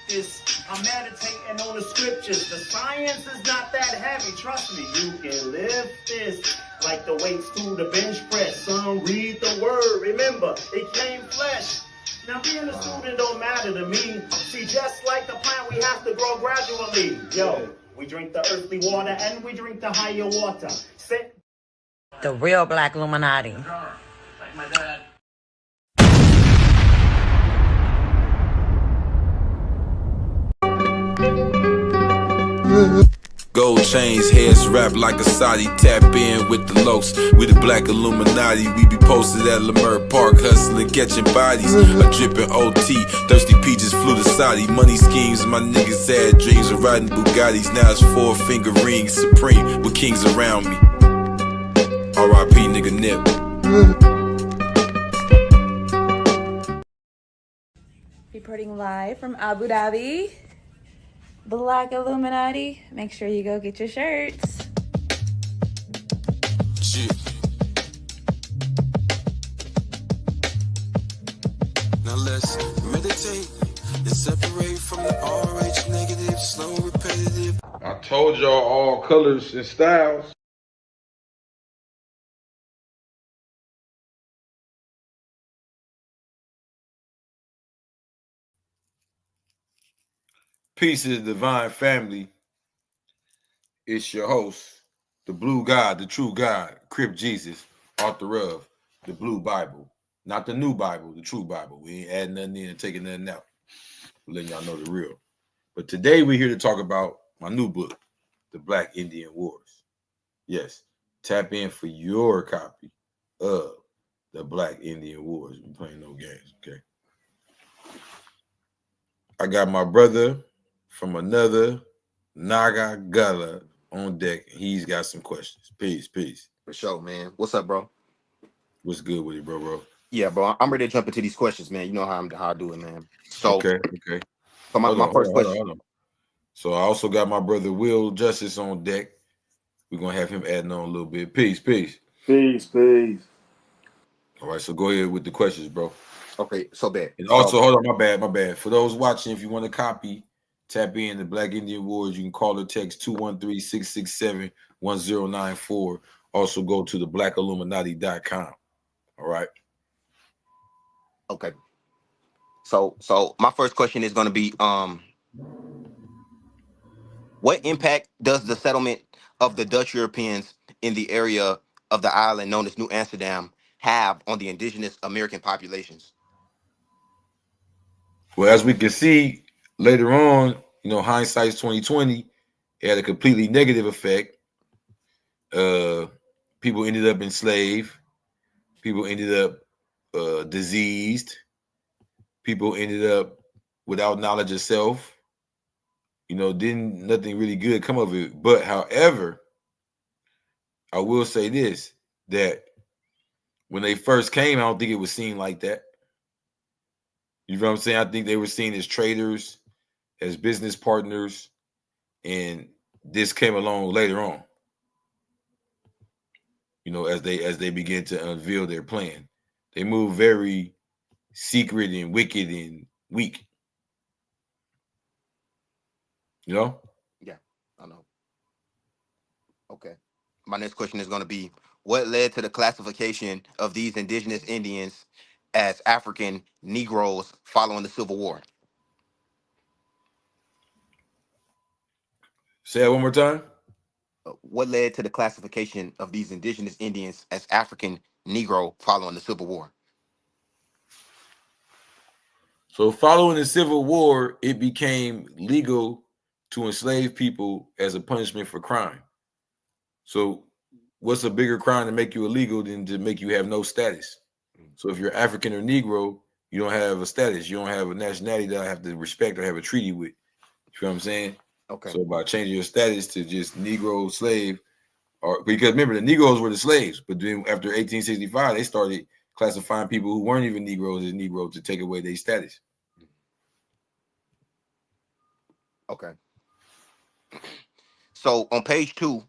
practice. I'm meditating on the scriptures. The science is not that heavy. Trust me, you can lift this like the weights to the bench press. Son, read the word. Remember, it came flesh. Now being a student don't matter to me. See, just like the plant, we have to grow gradually. Yo, we drink the earthly water and we drink the higher water. The real Black Illuminati. Like my dad. Gold chains, heads wrapped like a Saudi. Tap in with the los. We the Black Illuminati. We be posted at Lemur Park, hustling, catching bodies. A dripping OT, thirsty peaches flew to Saudi. Money schemes, my niggas had dreams of riding Bugattis. Now it's 4-finger rings, supreme with kings around me. R.I.P. nigga Nip. Reporting live from Abu Dhabi. Black Illuminati. Make sure you go get your shirts. Shit. Now let's meditate and separate from the RH negative, slow, repetitive. I told y'all all colors and styles. Peace to the divine family. It's your host, the blue God, the true God, Crip Jesus, author of the Blue Bible. Not the new Bible, the true Bible. We ain't adding nothing in and taking nothing out. We're letting y'all know the real. But today we're here to talk about my new book, The Black Indian Wars. Yes, tap in for your copy of The Black Indian Wars. We're playing no games, okay? I got my brother from another Naga Gullah on deck. He's got some questions. Peace. For sure, man. What's up, bro? What's good with you, bro? Yeah, bro. I'm ready to jump into these questions, man. You know how I do it, man. So, Okay. So my first question. Hold on. So I also got my brother Will Justice on deck. We're gonna have him adding on a little bit. Peace. All right, so go ahead with the questions, bro. Okay, so bad. And also, hold on, my bad. For those watching, if you want a copy, tap in the Black Indian Wars. You can call or text 213-667-1094. Also go to the blackilluminati.com. All right. Okay. So my first question is going to be, what impact does the settlement of the Dutch Europeans in the area of the island known as New Amsterdam have on the indigenous American populations? Well, as we can see later on, hindsight's 2020. It had a completely negative effect. People ended up enslaved. People ended up diseased. People ended up without knowledge of self. Didn't nothing really good come of it. But however, I will say this, that when they first came, I don't think it was seen like that. You know what I'm saying? I think they were seen as traders, as business partners, and this came along later on. As they begin to unveil their plan. They move very secret and wicked and weak. Yeah, I know. Okay. My next question is going to be, what led to the classification of these indigenous Indians as African Negroes following the Civil War? Say that one more time. What led to the classification of these indigenous Indians as African Negro following the Civil War? So following the Civil War, it became legal to enslave people as a punishment for crime. So what's a bigger crime to make you illegal than to make you have no status? So if you're African or Negro, you don't have a status. You don't have a nationality that I have to respect or have a treaty with. You know what I'm saying? Okay. So by changing your status to just Negro, slave, or because remember the Negroes were the slaves, but then after 1865, they started classifying people who weren't even Negroes as Negroes to take away their status. Okay. So on page 2,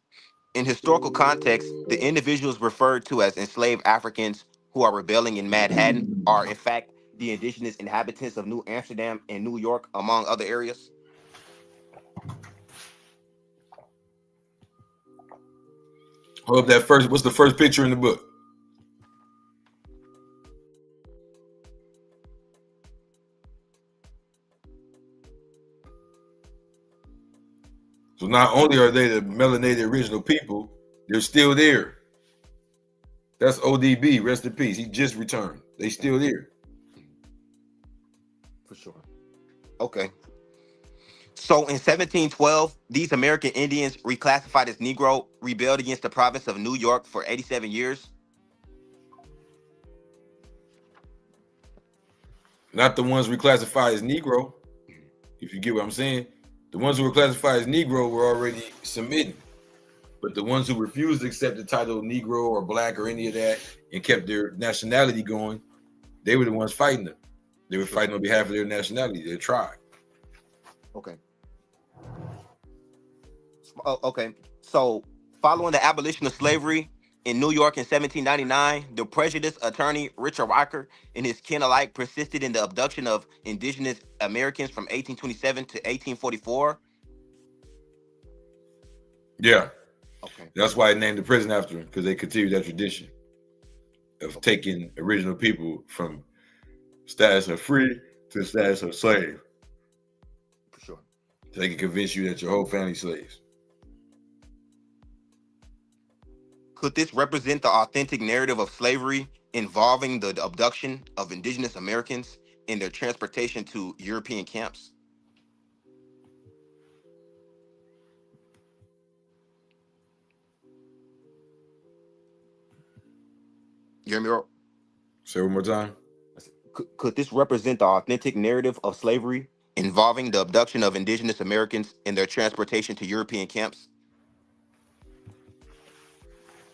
in historical context, the individuals referred to as enslaved Africans who are rebelling in Manhattan are in fact the indigenous inhabitants of New Amsterdam and New York, among other areas? Hold up that first. What's the first picture in the book? So not only are they the melanated original people, they're still there. That's ODB, rest in peace. He just returned. They still there. For sure. Okay. So in 1712, these American Indians, reclassified as Negro, rebelled against the province of New York for 87 years. Not the ones reclassified as Negro, if you get what I'm saying. The ones who were classified as Negro were already submitting. But the ones who refused to accept the title of Negro or Black or any of that and kept their nationality going, they were the ones fighting them. They were fighting on behalf of their nationality, their tribe. Okay. Okay. So following the abolition of slavery in New York in 1799, the prejudiced attorney Richard Walker and his kin alike persisted in the abduction of indigenous Americans from 1827 to 1844. Yeah. Okay. That's why they named the prison after him, because they continued that tradition of taking original people from status of free to status of slave. For sure. So they can convince you that your whole family's slaves. Could this represent the authentic narrative of slavery involving the abduction of indigenous Americans and their transportation to European camps? You hear me, bro? Say it one more time. Could this represent the authentic narrative of slavery involving the abduction of indigenous Americans and their transportation to European camps?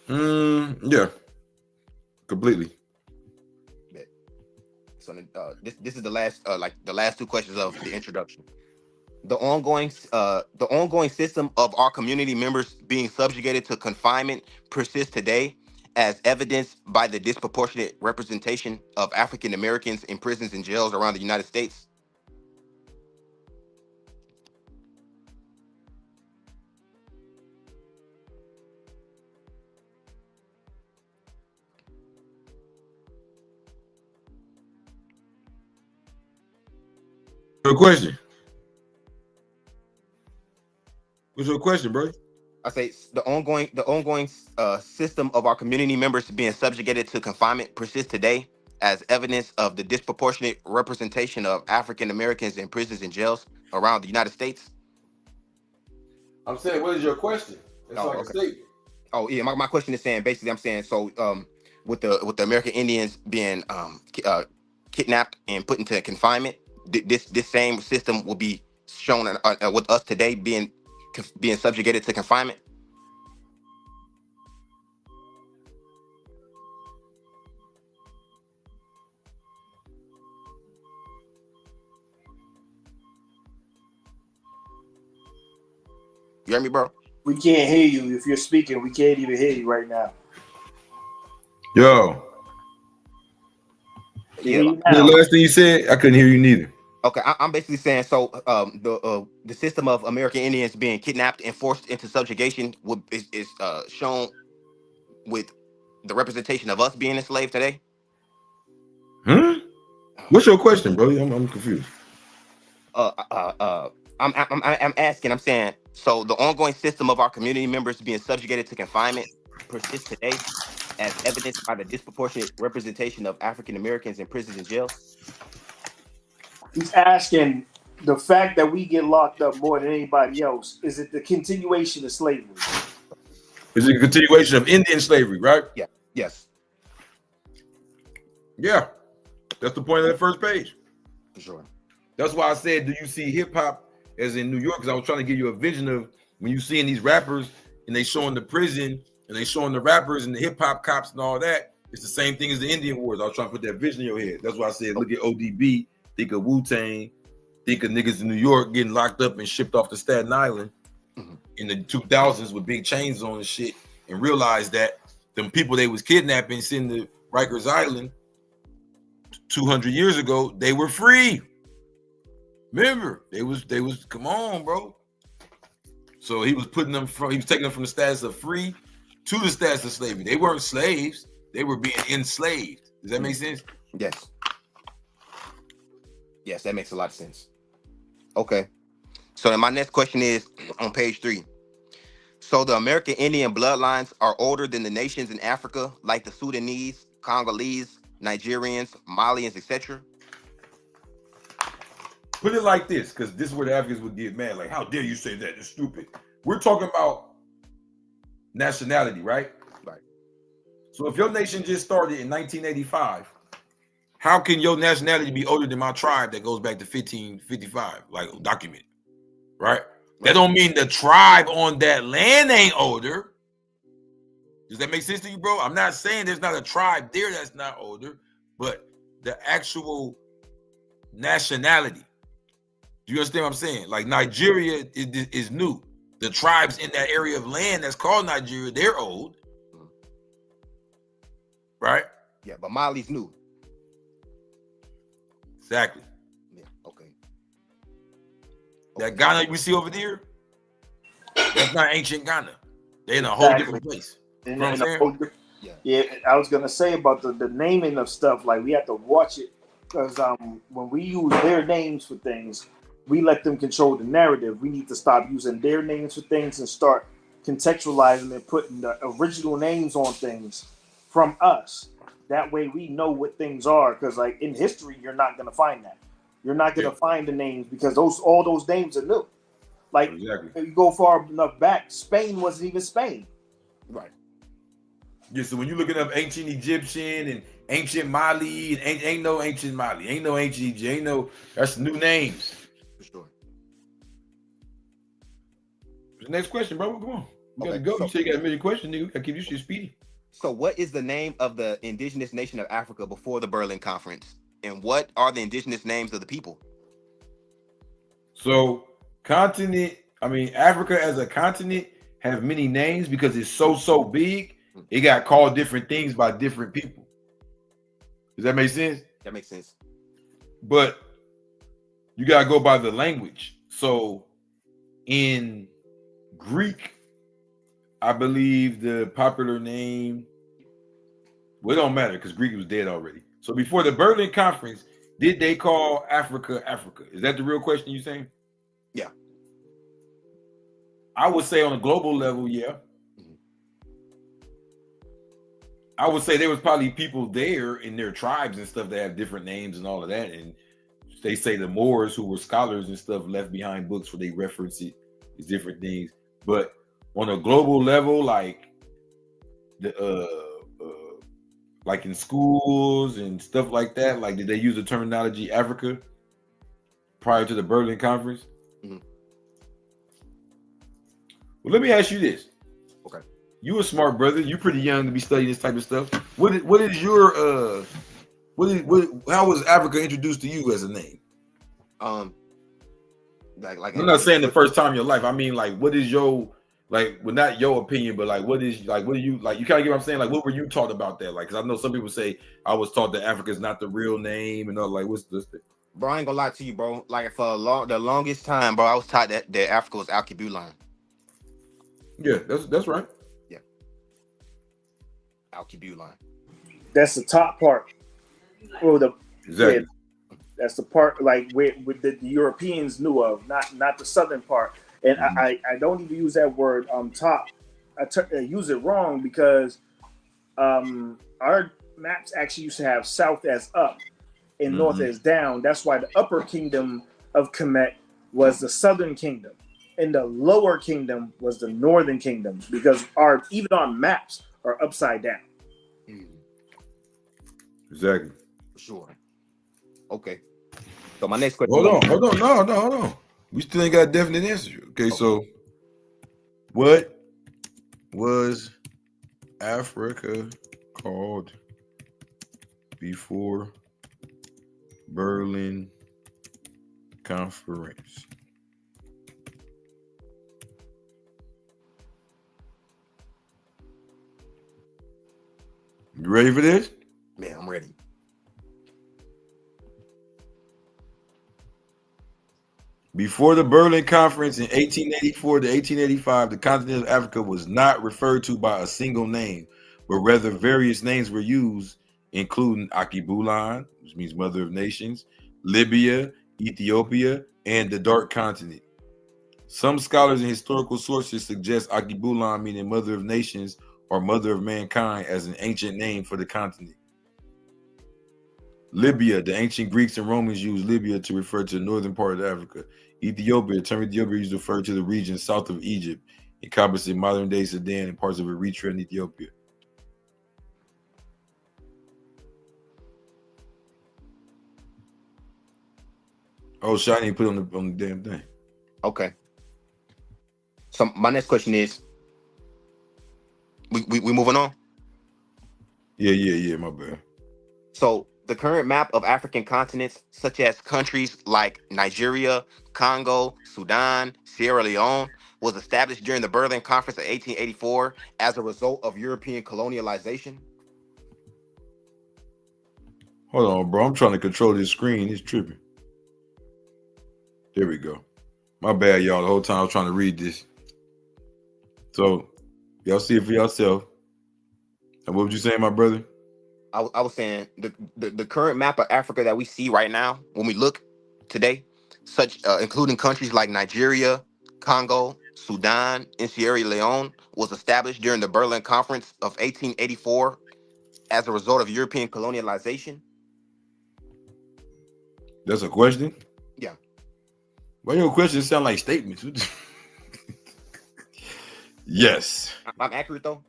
Yeah, completely. So this is the last the last two questions of the introduction. The ongoing system of our community members being subjugated to confinement persists today, as evidenced by the disproportionate representation of African Americans in prisons and jails around the United States. Good question. What's your question, bro? I say the ongoing system of our community members being subjugated to confinement persists today, as evidence of the disproportionate representation of African Americans in prisons and jails around the United States. I'm saying, what is your question? That's like a statement. Oh yeah, my question is saying basically I'm saying so with the American Indians being kidnapped and put into confinement, this same system will be shown with us today being subjugated to confinement. You hear me, bro? We can't hear you. If you're speaking, we can't even hear you right now. Yo. Yeah. The last thing you said, I couldn't hear you neither. Okay, I'm basically saying so. The system of American Indians being kidnapped and forced into subjugation is shown with the representation of us being enslaved today. What's your question, bro? I'm confused. I'm asking. I'm saying so. The ongoing system of our community members being subjugated to confinement persists today, as evidenced by the disproportionate representation of African Americans in prisons and jails. He's asking the fact that we get locked up more than anybody else. Is it the continuation of slavery? Is it a continuation of Indian slavery, right? Yeah. Yes. Yeah. That's the point of that first page. For sure. That's why I said, do you see hip hop as in New York? Because I was trying to give you a vision of when you seeing these rappers and they showing the prison and they showing the rappers and the hip hop cops and all that. It's the same thing as the Indian Wars. I was trying to put that vision in your head. That's why I said, look at ODB, think of Wu-Tang, think of niggas in New York getting locked up and shipped off to Staten Island in the 2000s with big chains on and shit, and realize that them people they was kidnapping, sitting to Rikers Island, 200 years ago, they were free. Remember, they was come on, bro. So he was taking them from the status of free to the status of slavery. They weren't slaves, they were being enslaved. Does that make sense? Yes. Yes, that makes a lot of sense. Okay. So then my next question is on page 3. So the American Indian bloodlines are older than the nations in Africa, like the Sudanese, Congolese, Nigerians, Malians, etc. Put it like this, because this is where the Africans would get mad. Like, how dare you say that? It's stupid. We're talking about nationality, right? Right. So if your nation just started in 1985, how can your nationality be older than my tribe that goes back to 1555, like documented, right? That don't mean the tribe on that land ain't older. Does that make sense to you, bro? I'm not saying there's not a tribe there that's not older, but the actual nationality. Do you understand what I'm saying? Like Nigeria is new. The tribes in that area of land that's called Nigeria, they're old. Right? Yeah, but Mali's new. Exactly. Yeah, okay. That Ghana we see over there, that's not ancient Ghana. They're in a whole different place. You know what I'm saying? Yeah, I was gonna say about the naming of stuff. Like we have to watch it because when we use their names for things, we let them control the narrative. We need to stop using their names for things and start contextualizing and putting the original names on things from us. That way we know what things are. Because like in history, you're not gonna find that. You're not gonna find the names because all those names are new. Like if you go far enough back, Spain wasn't even Spain. Right. Yeah, so when you're looking up ancient Egyptian and ancient Mali, and ain't no ancient Mali, ain't no ancient Egypt, ain't no, that's new names. For sure. The next question, bro. Come on. You gotta go. You say you got a million questions, nigga. We gotta keep this shit speedy. So what is the name of the indigenous nation of Africa before the Berlin Conference? And what are the indigenous names of the people? So Africa as a continent have many names because it's so big. It got called different things by different people. Does that make sense? That makes sense. But you gotta go by the language. So in Greek, I believe the popular name, well, it don't matter because Greek was dead already. So before the Berlin Conference, did they call Africa Africa? Is that the real question you're saying? Yeah. I would say on a global level, yeah. I would say there was probably people there in their tribes and stuff that have different names and all of that. And they say the Moors, who were scholars and stuff, left behind books where they reference it as different things. But on a global level, like like in schools and stuff like that, like did they use the terminology Africa prior to the Berlin Conference? Mm-hmm. Well, let me ask you this. Okay. You a smart brother. You pretty young to be studying this type of stuff. What is your how was Africa introduced to you as a name? Like I'm not saying the first time in your life. I mean, like, what is your, like, well, not your opinion, but like, what do you like? You kind of get what I'm saying? Like, what were you taught about that? Like, because I know some people say I was taught that Africa is not the real name, and all. Like, what's this thing? Bro, I ain't gonna lie to you, bro. Like for the longest time, bro, I was taught that Africa was Alkebulan. Yeah, that's right. Yeah, Alkebulan. That's the top part. Well, exactly. Yeah, that's the part like where the Europeans knew of, not the southern part. And I don't even use that word top. I use it wrong because our maps actually used to have south as up and north as down. That's why the upper kingdom of Kemet was the southern kingdom, and the lower kingdom was the northern kingdom because even our maps are upside down. Exactly. For sure. Okay. So my next question. Hold on. We still ain't got a definite answer. Okay, so what was Africa called before Berlin Conference? You ready for this? Man, I'm ready. Before the Berlin Conference in 1884 to 1885, the continent of Africa was not referred to by a single name, but rather various names were used, including Akibulan, which means Mother of Nations, Libya, Ethiopia, and the Dark Continent. Some scholars and historical sources suggest Akibulan, meaning Mother of Nations or Mother of Mankind, as an ancient name for the continent. Libya, the ancient Greeks and Romans used Libya to refer to the northern part of Africa. Ethiopia, the term Ethiopia used to refer to the region south of Egypt, encompassing modern-day Sudan and parts of Eritrea and Ethiopia. Oh, shit, I didn't put on the damn thing. Okay. So my next question is, we moving on? Yeah, my bad. So the current map of African continents, such as countries like Nigeria, Congo, Sudan, Sierra Leone, was established during the Berlin Conference of 1884 as a result of European colonialization. Hold on, bro. I'm trying to control this screen. It's tripping. There we go. My bad, y'all. The whole time I was trying to read this. So, y'all see it for yourself. And what would you say, my brother? I was saying the current map of Africa that we see right now, when we look today, such including countries like Nigeria, Congo, Sudan, and Sierra Leone, was established during the Berlin Conference of 1884 as a result of European colonialization. That's a question? Yeah. Why your questions sound like statements? Yes. I'm accurate though?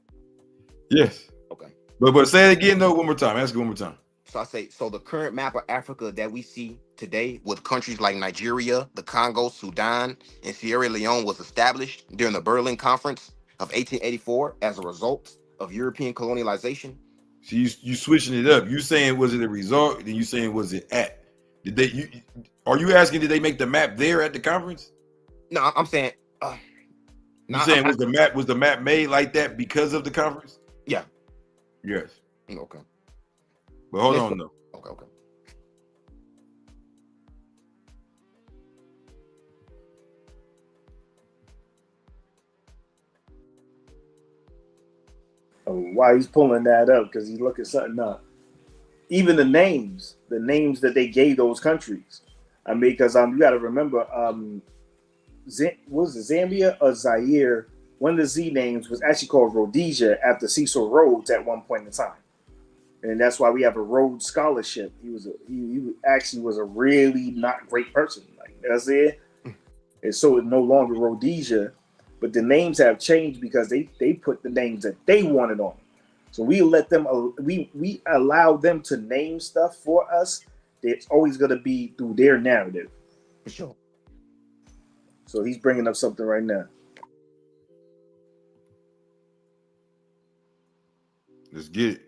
Yes. Okay. But say it again though, one more time. Ask it one more time. So I say, so the current map of Africa that we see today with countries like Nigeria, the Congo, Sudan, and Sierra Leone was established during the Berlin Conference of 1884 as a result of European colonialization. So you switching it up. You saying was it a result? Then you saying was it at? Are you asking did they make the map there at the conference? No, I'm saying. You saying was the map made like that because of the conference? Yeah. Yes. Okay. But hold on though. Okay. Why he's pulling that up? Because he's looking something up. Even the names that they gave those countries. I mean, because you got to remember, was it Zambia or Zaire? One of the Z names was actually called Rhodesia after Cecil Rhodes at one point in time, and that's why we have a Rhodes Scholarship. He actually was a really not great person. Like that's it. And so it's no longer Rhodesia, but the names have changed because they put the names that they wanted on it. So we let them, we allow them to name stuff for us. It's always going to be through their narrative. For sure. So he's bringing up something right now. Let's get it.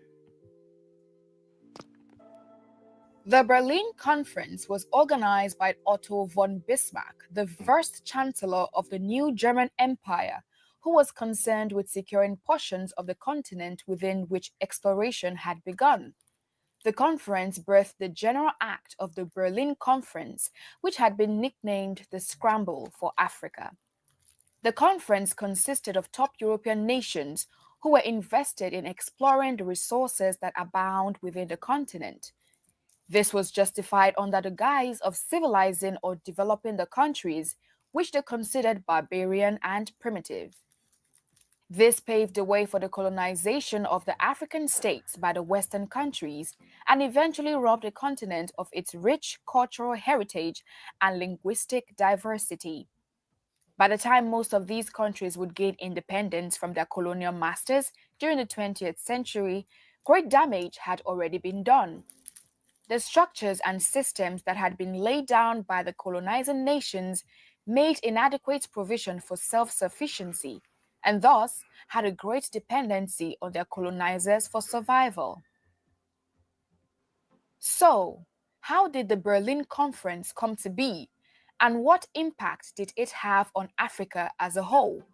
The Berlin Conference was organized by Otto von Bismarck, the first chancellor of the new German Empire, who was concerned with securing portions of the continent within which exploration had begun. The conference birthed the General Act of the Berlin Conference, which had been nicknamed the Scramble for Africa. The conference consisted of top European nations who were invested in exploring the resources that abound within the continent. This was justified under the guise of civilizing or developing the countries, which they considered barbarian and primitive. This paved the way for the colonization of the African states by the Western countries and eventually robbed the continent of its rich cultural heritage and linguistic diversity. By the time most of these countries would gain independence from their colonial masters during the 20th century, great damage had already been done. The structures and systems that had been laid down by the colonizing nations made inadequate provision for self-sufficiency, and thus had a great dependency on their colonizers for survival. So, how did the Berlin Conference come to be, and what impact did it have on Africa as a whole?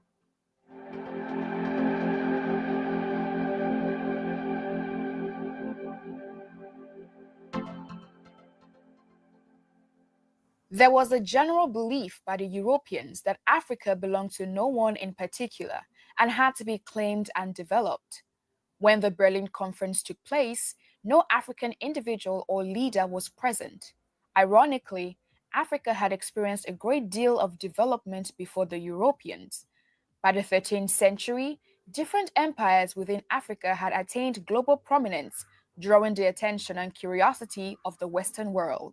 There was a general belief by the Europeans that Africa belonged to no one in particular and had to be claimed and developed. When the Berlin Conference took place, no African individual or leader was present. Ironically, Africa had experienced a great deal of development before the Europeans. By the 13th century, different empires within Africa had attained global prominence, drawing the attention and curiosity of the Western world.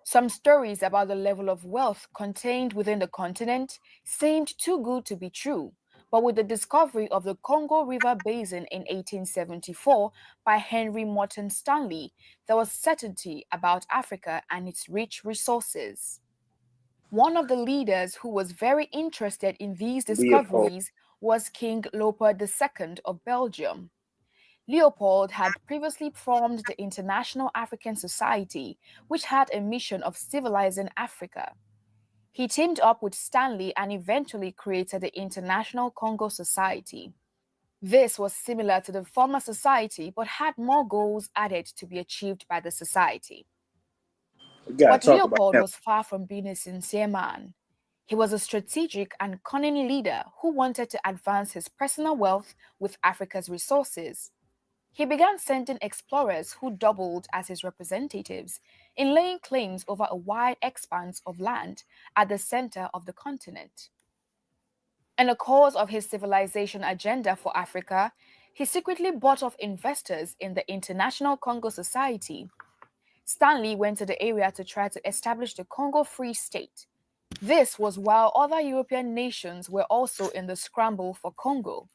Some stories about the level of wealth contained within the continent seemed too good to be true, but with the discovery of the Congo River Basin in 1874 by Henry Morton Stanley, there was certainty about Africa and its rich resources. One of the leaders who was very interested in these Leopold. discoveries was King Leopold II of Belgium. Leopold had previously formed the International African Society, which had a mission of civilizing Africa. He teamed up with Stanley and eventually created the International Congo Society. This was similar to the former society but had more goals added to be achieved by the society. We gotta But talk about Leopold him. was far from being a sincere man. He was a strategic and cunning leader who wanted to advance his personal wealth with Africa's resources. He began sending explorers who doubled as his representatives in laying claims over a wide expanse of land at the center of the continent. In the course of his civilization agenda for Africa, he secretly bought off investors in the International Congo Society. Stanley went to the area to try to establish the Congo Free State. This was while other European nations were also in the scramble for Congo.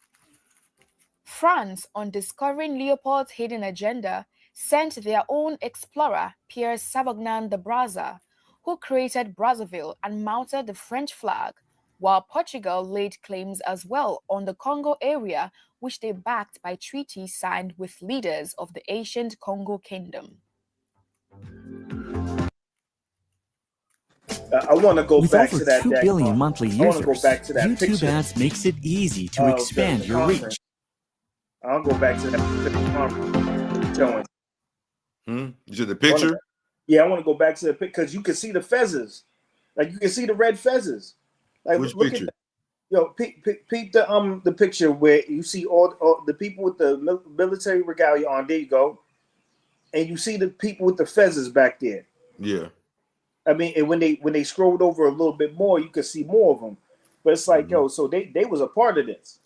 France, on discovering Leopold's hidden agenda, sent their own explorer, Pierre Savagnin de Brazza, who created Brazzaville and mounted the French flag, while Portugal laid claims as well on the Congo area, which they backed by treaties signed with leaders of the ancient Congo Kingdom. I want to go With back over to that. 2 billion monthly I want to go users, back to that YouTube picture ads makes it easy to of expand the your conference. reach. I'll go back to that conference showing. You said the picture? Yeah, I want to go back to the picture because you can see the fezzes. Like you can see the red fezzes. Like Which look picture? at that. Yo, peep the picture where you see all the people with the military regalia on. There you go. And you see the people with the fezzes back there. Yeah. I mean, and when they scrolled over a little bit more, you could see more of them. But it's like, yo, so they was a part of this.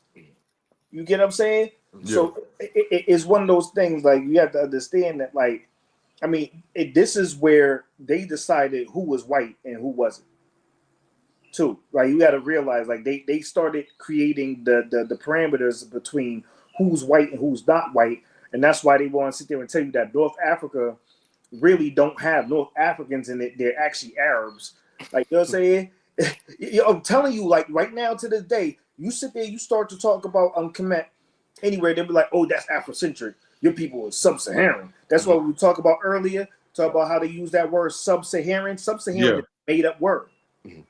You get what I'm saying? Yeah. So it's one of those things. Like you have to understand that. Like, I mean, this is where they decided who was white and who wasn't. Too. Like you got to realize, like they started creating the parameters between who's white and who's not white, and that's why they want to sit there and tell you that North Africa really don't have North Africans in it. They're actually Arabs. Like, you know what I'm saying? I'm telling you, like right now to this day, you sit there, you start to talk about Kemet anywhere, they'll be like, oh, that's Afrocentric. Your people are sub-Saharan. That's what we talked about earlier. Talk about how they use that word sub-Saharan. Sub-Saharan is a made-up word.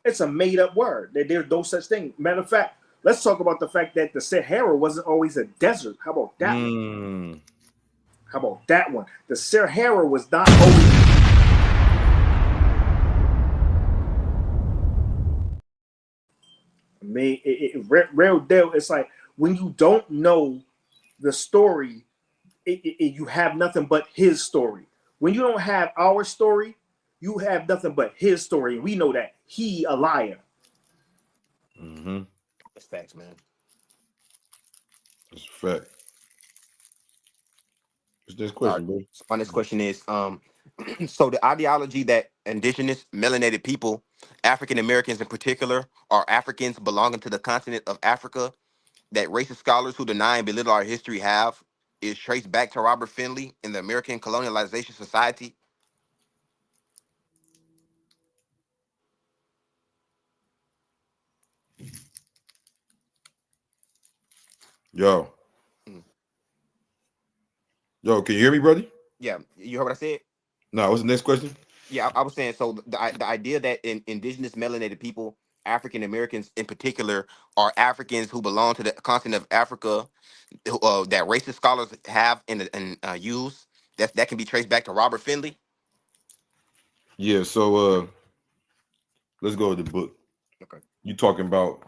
It's a made-up word. There's no such thing. Matter of fact, let's talk about the fact that the Sahara wasn't always a desert. How about that one? How about that one? The Sahara was not always. I mean, real deal. It's like when you don't know the story, you have nothing but his story. When you don't have our story, you have nothing but his story. And we know that he a liar. That's facts, man. That's a fact. What's this question, bro? My next question is, so the ideology that indigenous melanated people, African Americans in particular, are Africans belonging to the continent of Africa, that racist scholars who deny and belittle our history have, is traced back to Robert Finley in the American Colonialization Society. Yo, can you hear me, brother? Yeah, you heard what I said? No, what's the next question? Yeah, I was saying, so the idea that indigenous melanated people, African Americans in particular, are Africans who belong to the continent of Africa, that racist scholars have and use, that can be traced back to Robert Finley. Yeah, so Let's go to the book. Okay. You talking about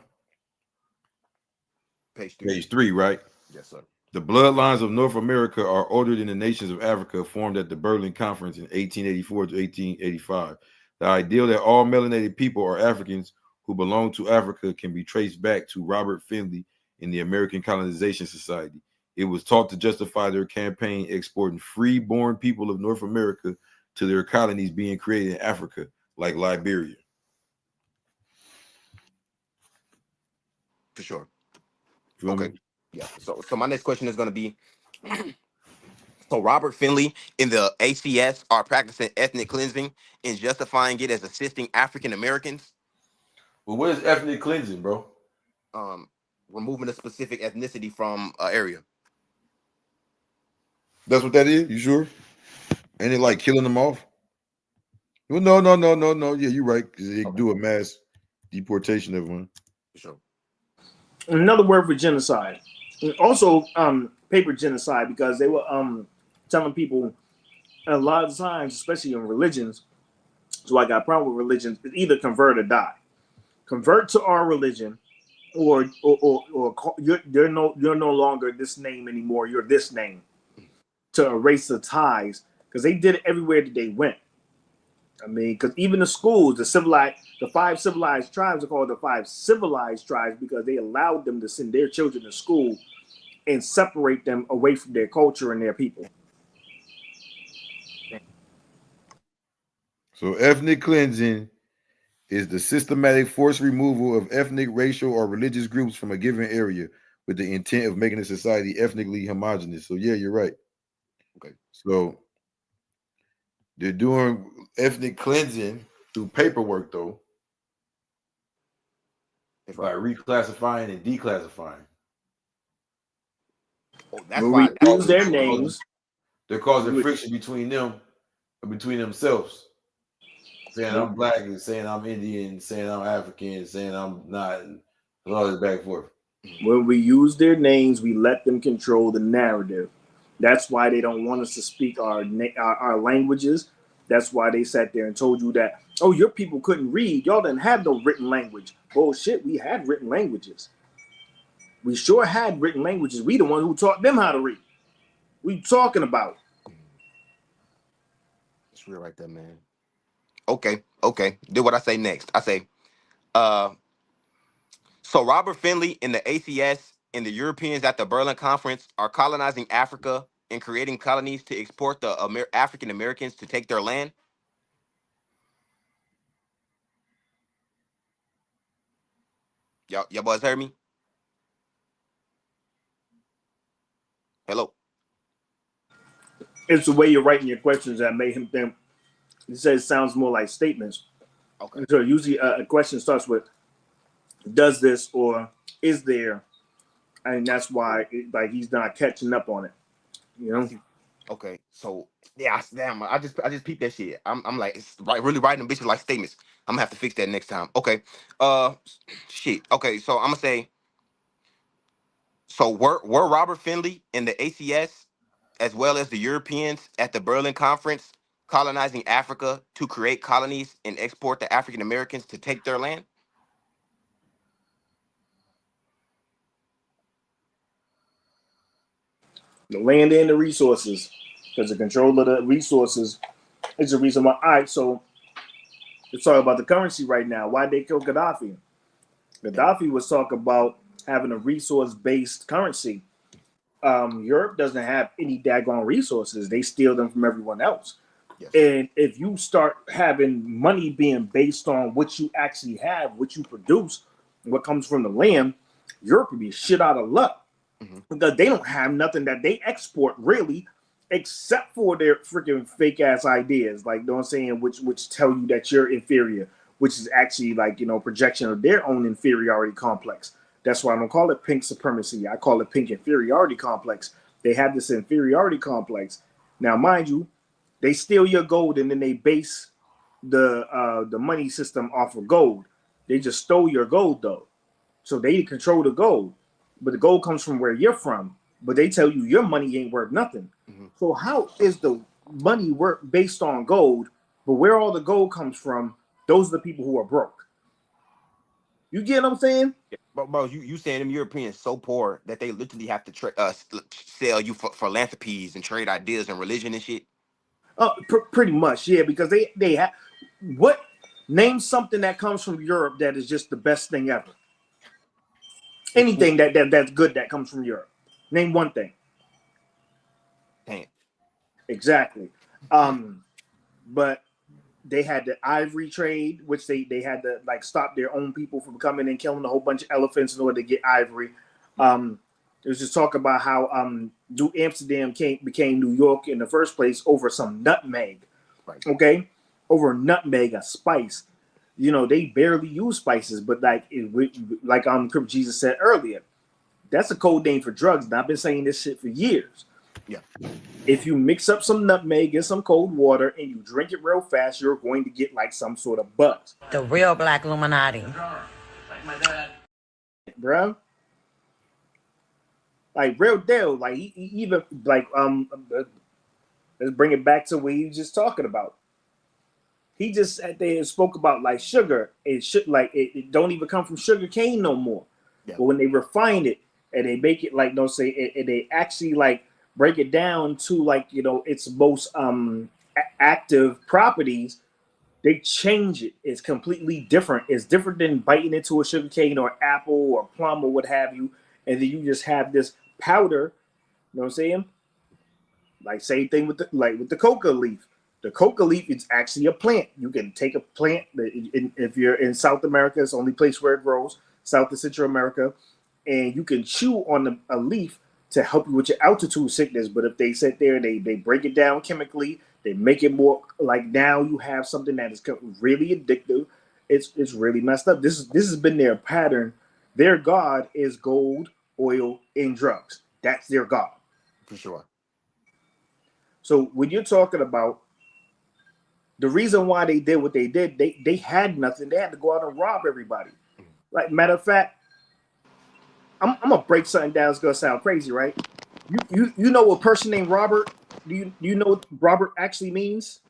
Page 3. page 3, right? Yes, sir. The bloodlines of North America are ordered in the nations of Africa, formed at the Berlin Conference in 1884 to 1885. The ideal that all melanated people are Africans who belong to Africa can be traced back to Robert Finley in the American Colonization Society. It was taught to justify their campaign exporting free-born people of North America to their colonies being created in Africa, like Liberia. For sure. Feel Okay. me? Yeah. So my next question is going to be, so Robert Finley in the ACS are practicing ethnic cleansing and justifying it as assisting African Americans. Well, what is ethnic cleansing, bro? Removing a specific ethnicity from an area. That's what that is? You sure? Ain't it like killing them off? Well, no. Yeah, you're right. Because they do a mass deportation of one. For sure. Another word for genocide. And also paper genocide, because they were telling people a lot of times, especially in religions. So I got a problem with religions. It's either convert or die. Convert to our religion, or you're no longer this name anymore. You're this name, to erase the ties, because they did it everywhere that they went. I mean, because even the schools, the 5 civilized tribes are called the 5 civilized tribes because they allowed them to send their children to school and separate them away from their culture and their people. So ethnic cleansing is the systematic forced removal of ethnic, racial, or religious groups from a given area with the intent of making the society ethnically homogenous. So yeah, you're right. Okay. So they're doing ethnic cleansing through paperwork, though, by reclassifying and declassifying. Oh, that's when why we use their names, they're causing friction between them, between themselves. Saying I'm black and saying I'm Indian, saying I'm African, saying I'm not, and all this back and forth. When we use their names, we let them control the narrative. That's why they don't want us to speak our languages. That's why they sat there and told you that, oh, your people couldn't read. Y'all didn't have no written language. Bullshit, we had written languages. We sure had written languages. We the one who taught them how to read. What you talking about? it's real right there, man. Okay. Do what I say next. I say, so Robert Finley in the ACS and the Europeans at the Berlin Conference are colonizing Africa and creating colonies to export the African Americans to take their land. Y'all boys heard me? Hello. It's the way you're writing your questions that made him think. He says it sounds more like statements. Okay. So usually a question starts with, does this or is there? And that's why he's not catching up on it. You know? Okay. So yeah, damn, I just peeped that shit. I'm like, it's really writing them bitches like statements. I'm gonna have to fix that next time. Okay. Shit. Okay, so I'm gonna say, so were Robert Finley and the ACS as well as the Europeans at the Berlin Conference colonizing Africa to create colonies and export the African Americans to take their land? The land and the resources, because the control of the resources is the reason why. All right, so let's talk about the currency right now. Why they kill Gaddafi? Gaddafi was talking about having a resource-based currency. Europe doesn't have any daggone resources. They steal them from everyone else. Yes. And if you start having money being based on what you actually have, what you produce, what comes from the land, Europe would be shit out of luck. Because they don't have nothing that they export really, except for their freaking fake ass ideas, like, you know what I'm saying, which tell you that you're inferior, which is actually like, you know, projection of their own inferiority complex. That's why I don't call it pink supremacy. I call it pink inferiority complex. They have this inferiority complex. Now, mind you, they steal your gold and then they base the money system off of gold. They just stole your gold though, so they control the gold. But the gold comes from where you're from. But they tell you your money ain't worth nothing. So how is the money worth based on gold? But where all the gold comes from, those are the people who are broke. You get what I'm saying? But bro, you saying them Europeans so poor that they literally have to sell you for philanthropies and trade ideas and religion and shit? Pretty much, yeah. Because they have what? Name something that comes from Europe that is just the best thing ever. Anything that's good that comes from Europe. Name one thing. Damn. Exactly. But they had the ivory trade, which they had to like stop their own people from coming and killing a whole bunch of elephants in order to get ivory. There was just talk about how New Amsterdam became New York in the first place over some nutmeg. Right. Okay, over nutmeg, a spice. You know, they barely use spices, but like Crip Jesus said earlier, that's a code name for drugs. And I've been saying this shit for years. Yeah. If you mix up some nutmeg and some cold water and you drink it real fast, you're going to get like some sort of buzz. The real Black Illuminati. Bro. Like real deal. Like he even like let's bring it back to what he was just talking about. He just sat there and spoke about like sugar. It should like it don't even come from sugar cane no more. Yeah. But when they refine it and they make it like they actually like break it down to like, you know, its most active properties, they change it. It's completely different. It's different than biting into a sugar cane or apple or plum or what have you, and then you just have this powder. You know what I'm saying? Like same thing with the coca leaf. The coca leaf is actually a plant. You can take a plant. If you're in South America, it's the only place where it grows, South and Central America, and you can chew on a leaf to help you with your altitude sickness. But if they sit there, they break it down chemically, they make it more like now you have something that is really addictive. It's really messed up. This has been their pattern. Their god is gold, oil, and drugs. That's their god. For sure. So when you're talking about the reason why they did what they did, they had nothing. They had to go out and rob everybody. Like matter of fact, I'm gonna break something down. It's gonna sound crazy, right? You know a person named Robert? Do you know what Robert actually means?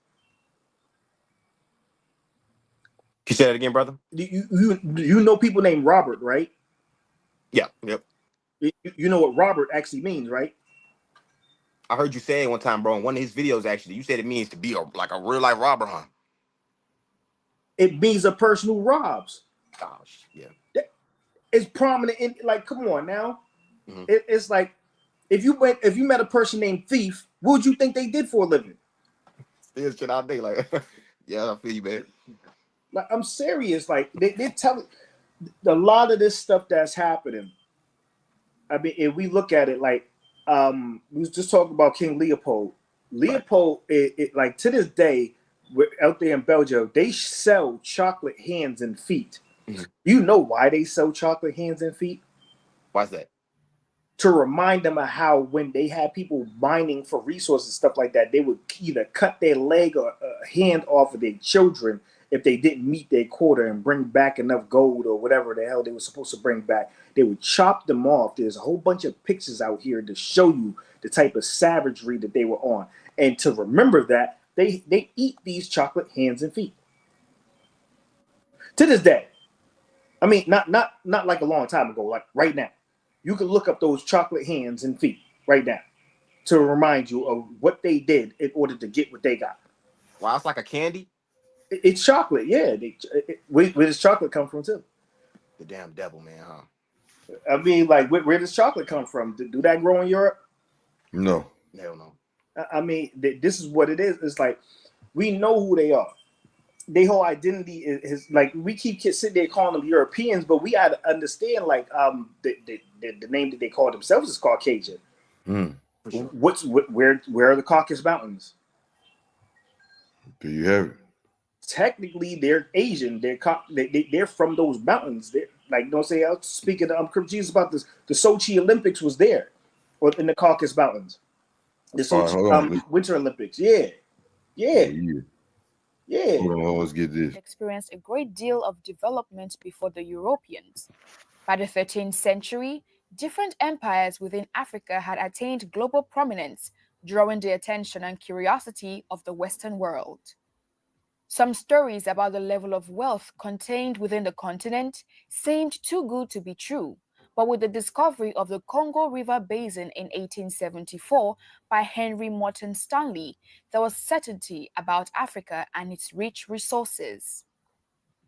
Can you say that again, brother? You know people named Robert, right? Yeah. Yep. You know what Robert actually means, right? I heard you say it one time, bro, in one of his videos. Actually, you said it means to be a real life robber, huh? It means a person who robs. Oh, yeah. It's prominent in like. Come on now, Mm-hmm. It's like if you met a person named Thief, what would you think they did for a living? Still shit all day, like yeah, I feel you, man. Like I'm serious. Like they're telling a lot of this stuff that's happening. I mean, if we look at it like we was just talking about King Leopold. Leopold, right. Like to this day, out there in Belgium, they sell chocolate hands and feet. Mm-hmm. You know why they sell chocolate hands and feet? Why's that? To remind them of how when they had people mining for resources and stuff like that, they would either cut their leg or a hand off of their children if they didn't meet their quota and bring back enough gold or whatever the hell they were supposed to bring back. They would chop them off. There's a whole bunch of pictures out here to show you the type of savagery that they were on. And to remember that, they eat these chocolate hands and feet. To this day. I mean, not like a long time ago, like right now. You can look up those chocolate hands and feet right now to remind you of what they did in order to get what they got. Wow, it's like a candy? It's chocolate, yeah. Where does chocolate come from, too? The damn devil, man, huh? I mean, like, where does chocolate come from? Do that grow in Europe? No. Hell no. I mean, this is what it is. It's like, we know who they are. Their whole identity is like, we keep sitting there calling them Europeans, but we got to understand, like, the name that they call themselves is Caucasian. Mm. Sure. Where are the Caucasus Mountains? Do you have it? Technically, they're Asian. They're from those mountains. They're, like, don't say. I was speaking to Crip Jesus about this. The Sochi Olympics was there, or in the Caucasus Mountains. The Sochi Winter Olympics. Yeah. Hold on, let's get this. Experienced a great deal of development before the Europeans. By the 13th century, different empires within Africa had attained global prominence, drawing the attention and curiosity of the Western world. Some stories about the level of wealth contained within the continent seemed too good to be true, but with the discovery of the Congo River Basin in 1874 by Henry Morton Stanley, there was certainty about Africa and its rich resources.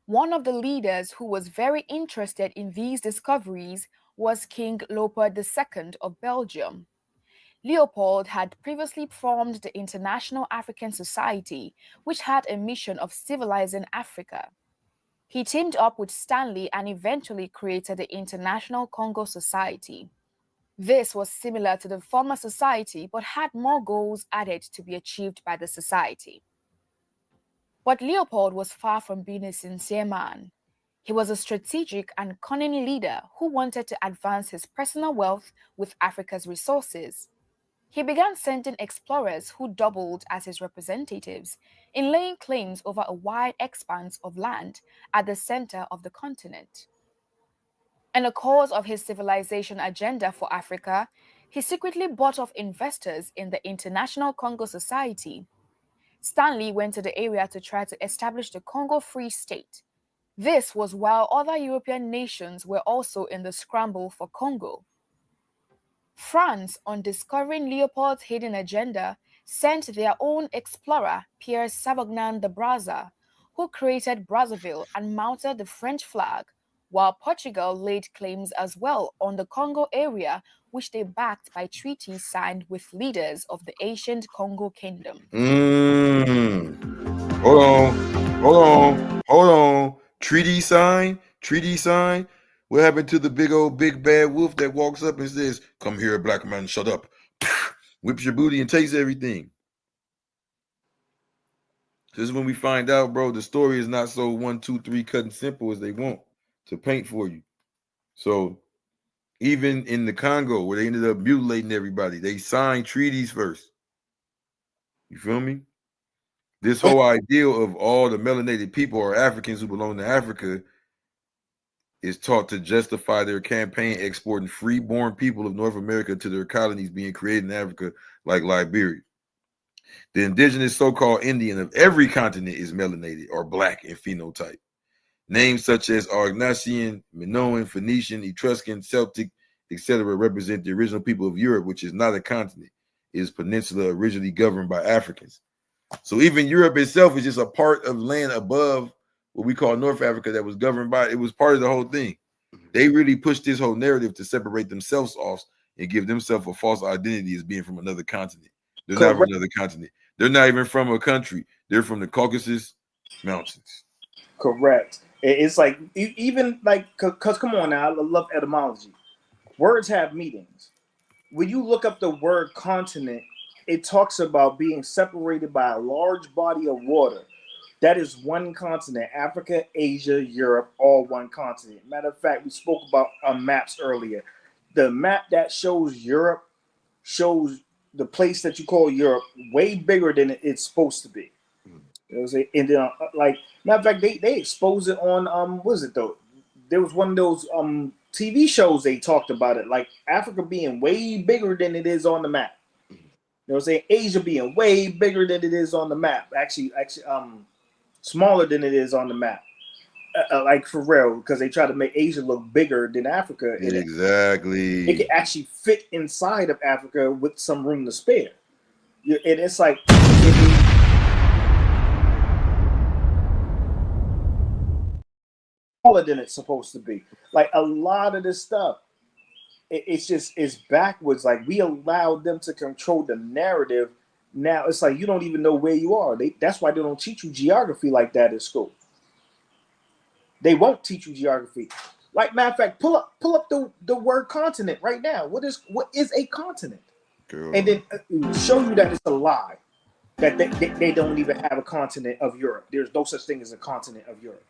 One of the leaders who was very interested in these discoveries was King Leopold II of Belgium. Leopold had previously formed the International African Society, which had a mission of civilizing Africa. He teamed up with Stanley and eventually created the International Congo Society. This was similar to the former society but had more goals added to be achieved by the society. But Leopold was far from being a sincere man. He was a strategic and cunning leader who wanted to advance his personal wealth with Africa's resources. He began sending explorers who doubled as his representatives in laying claims over a wide expanse of land at the center of the continent. In the course of his civilization agenda for Africa, he secretly bought off investors in the International Congo Society. Stanley went to the area to try to establish the Congo Free State. This was while other European nations were also in the scramble for Congo. France, on discovering Leopold's hidden agenda, sent their own explorer, Pierre Savognin de Brazza, who created Brazzaville and mounted the French flag, while Portugal laid claims as well on the Congo area, which they backed by treaties signed with leaders of the ancient Congo Kingdom. Hold on. Treaty sign. What happened to the big bad wolf that walks up and says, "Come here, black man, shut up." Whips your booty and takes everything. This is when we find out, bro, the story is not so 1, 2, 3 cut and simple as they want to paint for you. So even in the Congo, where they ended up mutilating everybody, they signed treaties first. You feel me? This whole ideal of all the melanated people or Africans who belong to Africa is taught to justify their campaign exporting free-born people of North America to their colonies being created in Africa, like Liberia. The indigenous so-called Indian of every continent is melanated or black in phenotype. Names such as Aurignacian, Minoan, Phoenician, Etruscan, Celtic, etc. represent the original people of Europe, which is not a continent. It is peninsula originally governed by Africans. So even Europe itself is just a part of land above what we call North Africa that was governed by, it was part of the whole thing. They really pushed this whole narrative to separate themselves off and give themselves a false identity as being from another continent. They're not from another continent. They're not even from a country. They're from the Caucasus Mountains. Correct. It's like, even like, because come on now, I love etymology. Words have meanings. When you look up the word continent, it talks about being separated by a large body of water. That is one continent. Africa, Asia, Europe, all one continent. Matter of fact, we spoke about maps earlier. The map that shows Europe shows the place that you call Europe way bigger than it's supposed to be. You know what I'm saying? And then, like, matter of fact, they exposed it on what is it though? There was one of those TV shows they talked about it, like Africa being way bigger than it is on the map. You know what I'm saying? Asia being way bigger than it is on the map. Actually, smaller than it is on the map. Like for real, because they try to make Asia look bigger than Africa. And exactly. It can actually fit inside of Africa with some room to spare. And it's like smaller than it's supposed to be. Like a lot of this stuff, it's backwards. Like we allowed them to control the narrative. Now it's like you don't even know where you are. That's why they don't teach you geography like that in school. They won't teach you geography. Like matter of fact, pull up the word continent right now. What is a continent? Girl. And then show you that it's a lie. That they don't even have a continent of Europe. There's no such thing as a continent of Europe.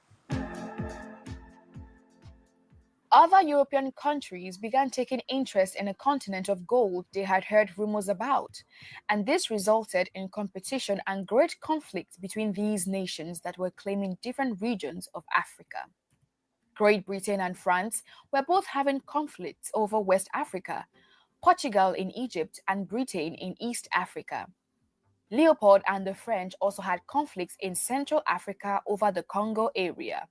Other European countries began taking interest in a continent of gold they had heard rumors about, and this resulted in competition and great conflict between these nations that were claiming different regions of Africa. Great Britain and France were both having conflicts over West Africa, Portugal in Egypt, and Britain in East Africa. Leopold and the French also had conflicts in Central Africa over the Congo area.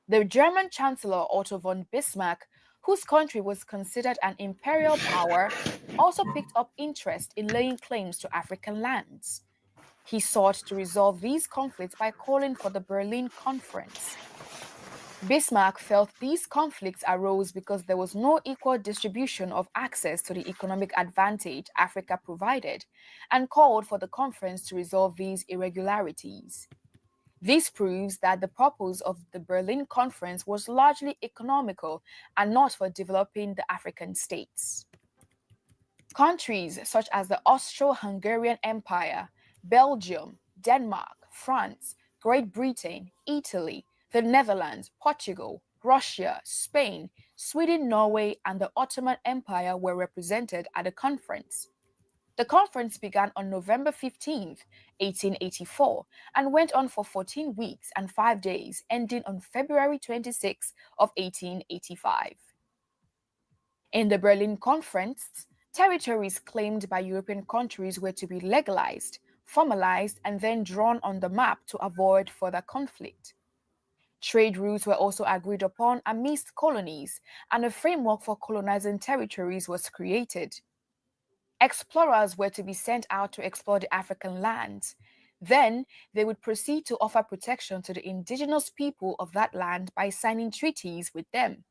The German Chancellor Otto von Bismarck, whose country was considered an imperial power, also picked up interest in laying claims to African lands. He sought to resolve these conflicts by calling for the Berlin Conference. Bismarck felt these conflicts arose because there was no equal distribution of access to the economic advantage Africa provided, and called for the conference to resolve these irregularities. This proves that the purpose of the Berlin Conference was largely economical and not for developing the African states. Countries such as the Austro-Hungarian Empire, Belgium, Denmark, France, Great Britain, Italy, the Netherlands, Portugal, Russia, Spain, Sweden, Norway, and the Ottoman Empire were represented at the conference. The conference began on November 15, 1884, and went on for 14 weeks and 5 days, ending on February 26 of 1885. In the Berlin Conference, territories claimed by European countries were to be legalized, formalized, and then drawn on the map to avoid further conflict. Trade routes were also agreed upon amidst colonies, and a framework for colonizing territories was created. Explorers were to be sent out to explore the African lands. Then, they would proceed to offer protection to the indigenous people of that land by signing treaties with them.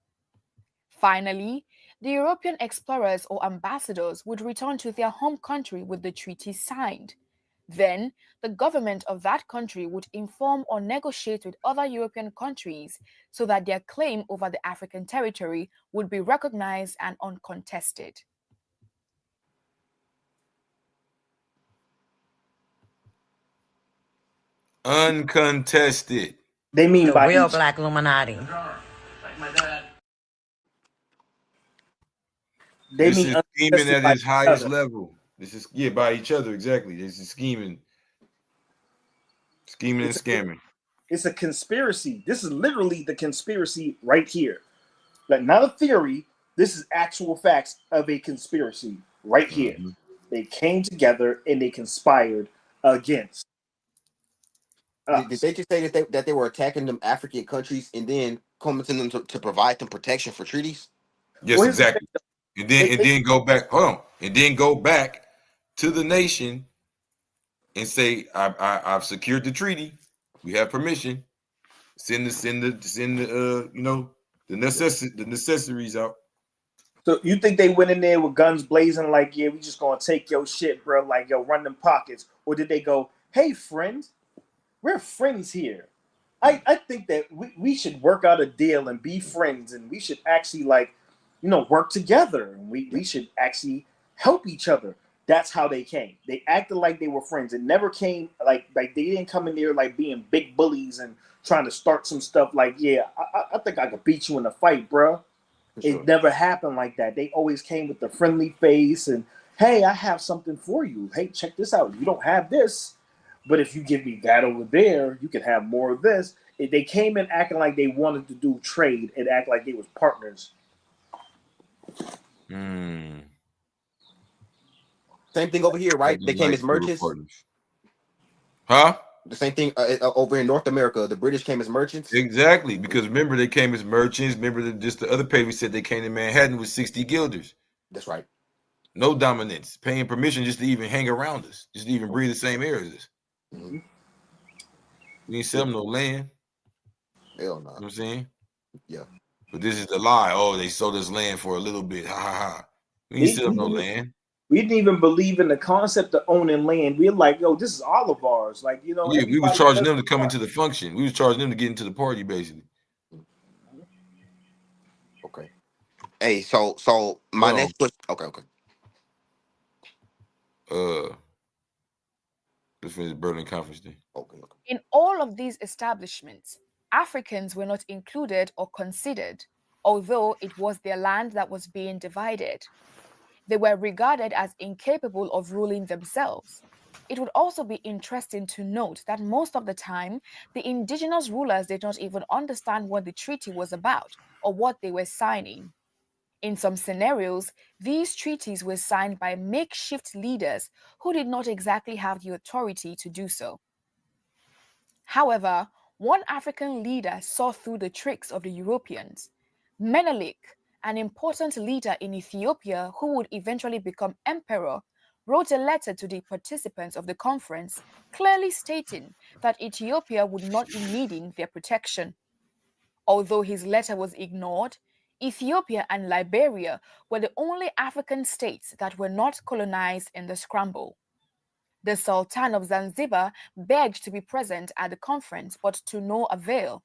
Finally, the European explorers or ambassadors would return to their home country with the treaty signed. Then, the government of that country would inform or negotiate with other European countries so that their claim over the African territory would be recognized and uncontested. Uncontested. They mean The by real each. Black Illuminati. They This mean is scheming uncontested at by its each highest other. level. This is by each other, exactly. This is scheming and It's a, scamming. it's a conspiracy. This is literally the conspiracy right here. Like not a theory. This is actual facts of a conspiracy right here. Mhm. They came together and they conspired against Did us. they just say that they were attacking them African countries and then coming to them to provide them protection for treaties? Yes, Well, here's the thing. exactly. And then They, go back. Hold on. And then go back to the nation and say, I've secured the treaty. We have permission. Send the the necessaries out. so you think they went in there with guns blazing, like, yeah, we just gonna take your shit, bro, like, yo, run them pockets, or did they go, hey, friend, we're friends here. I think that we should work out a deal and be friends, and we should actually like, work together, and we should actually help each other. That's how they came. They acted like they were friends. It never came like they didn't come in there like being big bullies and trying to start some stuff like, yeah, I think I could beat you in a fight, bro. For It sure. never happened like that. They always came with the friendly face and, hey, I have something for you. Hey, check this out. You don't have this, but if you give me that over there, you can have more of this. They came in acting like they wanted to do trade and act like they was partners. Mm. Same thing over here, right? They Acting came like as they were merchants. partners. Huh? The same thing over in North America. The British came as merchants. Exactly. Because remember, they came as merchants. Remember, just the other page we said they came to Manhattan with 60 guilders. That's right. No dominance. Paying permission just to even hang around us. Just to even breathe the same air as us. Mm-hmm. We ain't sell them no land. Hell no. You know what I'm saying? Yeah. But this is the lie. Oh, they sold us land for a little bit. Ha ha ha. We ain't sell them no land. We didn't even believe in the concept of owning land. We're like, yo, this is all of ours. Like, Yeah, we was everybody charging does them to come part. into the function. We was charging them to get into the party, basically. Okay. Hey, so my Hold next question. Okay. Let's finish the Berlin Conference thing. Okay. In all of these establishments, Africans were not included or considered, although it was their land that was being divided. They were regarded as incapable of ruling themselves. It would also be interesting to note that most of the time, the indigenous rulers did not even understand what the treaty was about or what they were signing. In some scenarios, these treaties were signed by makeshift leaders who did not exactly have the authority to do so. However, one African leader saw through the tricks of the Europeans. Menelik, an important leader in Ethiopia who would eventually become emperor, wrote a letter to the participants of the conference, clearly stating that Ethiopia would not be needing their protection. Although his letter was ignored, Ethiopia and Liberia were the only African states that were not colonized in the scramble. The Sultan of Zanzibar begged to be present at the conference, but to no avail.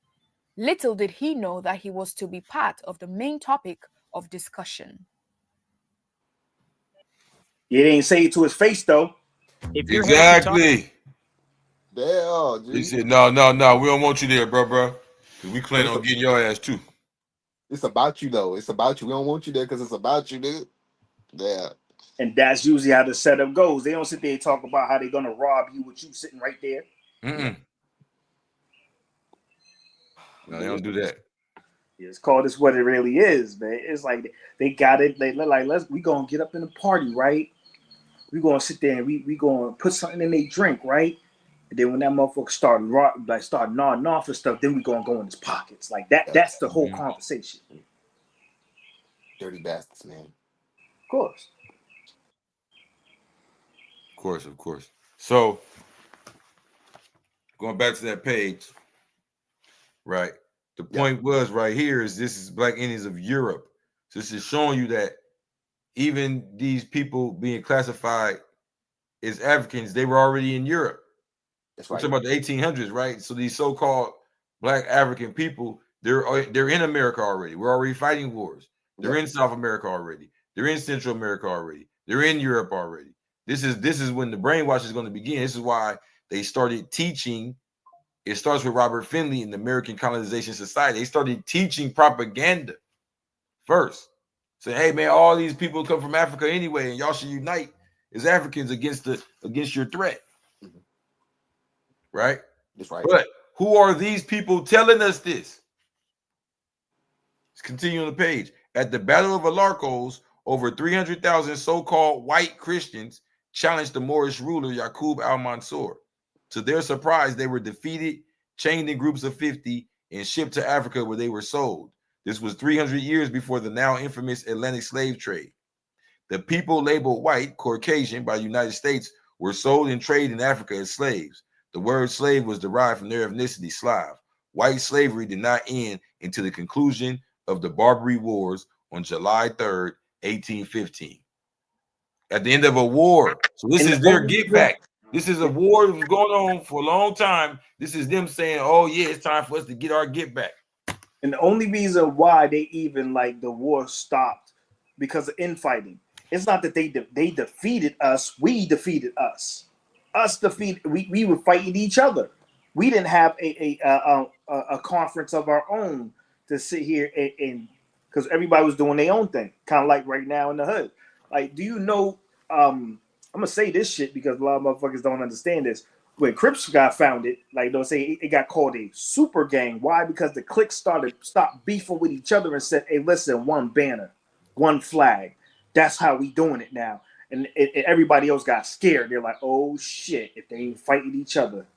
Little did he know that he was to be part of the main topic of discussion. He didn't say it to his face, though. If you're happy talking, Exactly. Damn, He G. said, no, we don't want you there, bro. We plan on getting your ass too. It's about you, though. It's about you. We don't want you there because it's about you, dude. Yeah. And that's usually how the setup goes. They don't sit there and talk about how they're going to rob you with you sitting right there. No, they don't do that. It's called this what it really is, man. It's like they got it. They like, we gonna get up in the party, right? We gonna sit there and we gonna put something in their drink, right? And then when that motherfucker start nodding off and stuff, then we gonna go in his pockets. Like that. That's the whole conversation. Dirty bastards, man. Of course. Of course. So going back to that page, right? The point was right here is this is Black Indians of Europe. So this is showing you that even these people being classified as Africans, they were already in Europe. That's We're right. talking about the 1800s, right? So these so-called Black African people, they're in America already. We're already fighting wars. They're in South America already. They're in Central America already. They're in Europe already. This is when the brainwash is going to begin. This is why they started teaching. It starts with Robert Finley in the American Colonization Society. They started teaching propaganda first. Say, hey man, all these people come from Africa anyway, and y'all should unite as Africans against your threat. Right? That's right. But who are these people telling us this? Let's continue on the page. At the Battle of Alarcos, over 300,000 so-called white Christians challenged the Moorish ruler Yaqub al-Mansur. To their surprise, they were defeated, chained in groups of 50, and shipped to Africa where they were sold. This was 300 years before the now infamous Atlantic slave trade. The people labeled white, Caucasian by the United States were sold and traded in Africa as slaves. The word slave was derived from their ethnicity, Slav. White slavery did not end until the conclusion of the Barbary Wars on July 3rd, 1815. At the end of a war. So this is their get back. This is a war that was going on for a long time. This is them saying, oh yeah, it's time for us to get our get back. And the only reason why they even like the war stopped because of infighting. It's not that they defeated us. We defeated us. We were fighting each other. We didn't have a conference of our own to sit here and because everybody was doing their own thing, kind of like right now in the hood. Like, do you know? I'm gonna say this shit because a lot of motherfuckers don't understand this. When Crips got founded, like they'll say it got called a super gang. Why? Because the cliques stopped beefing with each other and said, "Hey, listen, one banner, one flag. That's how we doing it now." And everybody else got scared. They're like, "Oh shit! If they ain't fighting each other,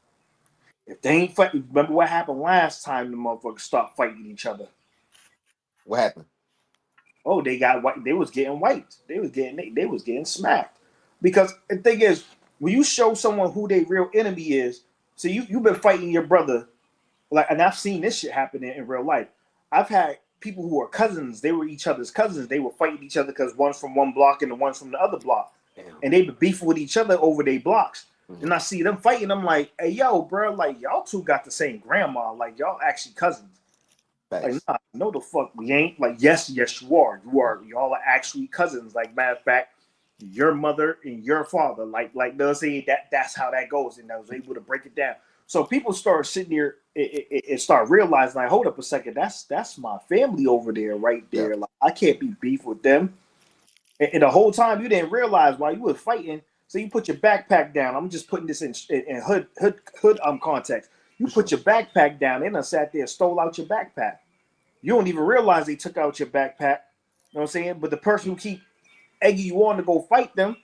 remember what happened last time? The motherfuckers stopped fighting each other. What happened? Oh, they got white. They was getting wiped. They was getting smacked. Because the thing is, when you show someone who their real enemy is, so you've been fighting your brother, like, and I've seen this shit happen in real life. I've had people who are cousins. They were each other's cousins. They were fighting each other because one's from one block and the one's from the other block, and they been beefing with each other over their blocks. And I see them fighting. I'm like, hey, yo, bro, like y'all two got the same grandma. Like y'all actually cousins. Like, nah, no, the fuck we ain't. Like, yes, you are. Y'all are actually cousins. Like, matter of fact, your mother and your father. Like they'll say that's how that goes, and I was able to break it down. So people start sitting there and start realizing, like, hold up a second, that's my family over there, right there. Yeah. Like, I can't be beef with them. And the whole time you didn't realize while you were fighting. So you put your backpack down. I'm just putting this in hood context. You put your backpack down. They done sat there, stole out your backpack. You don't even realize they took out your backpack. know what I'm saying? But the person who keep egging you on to go fight them,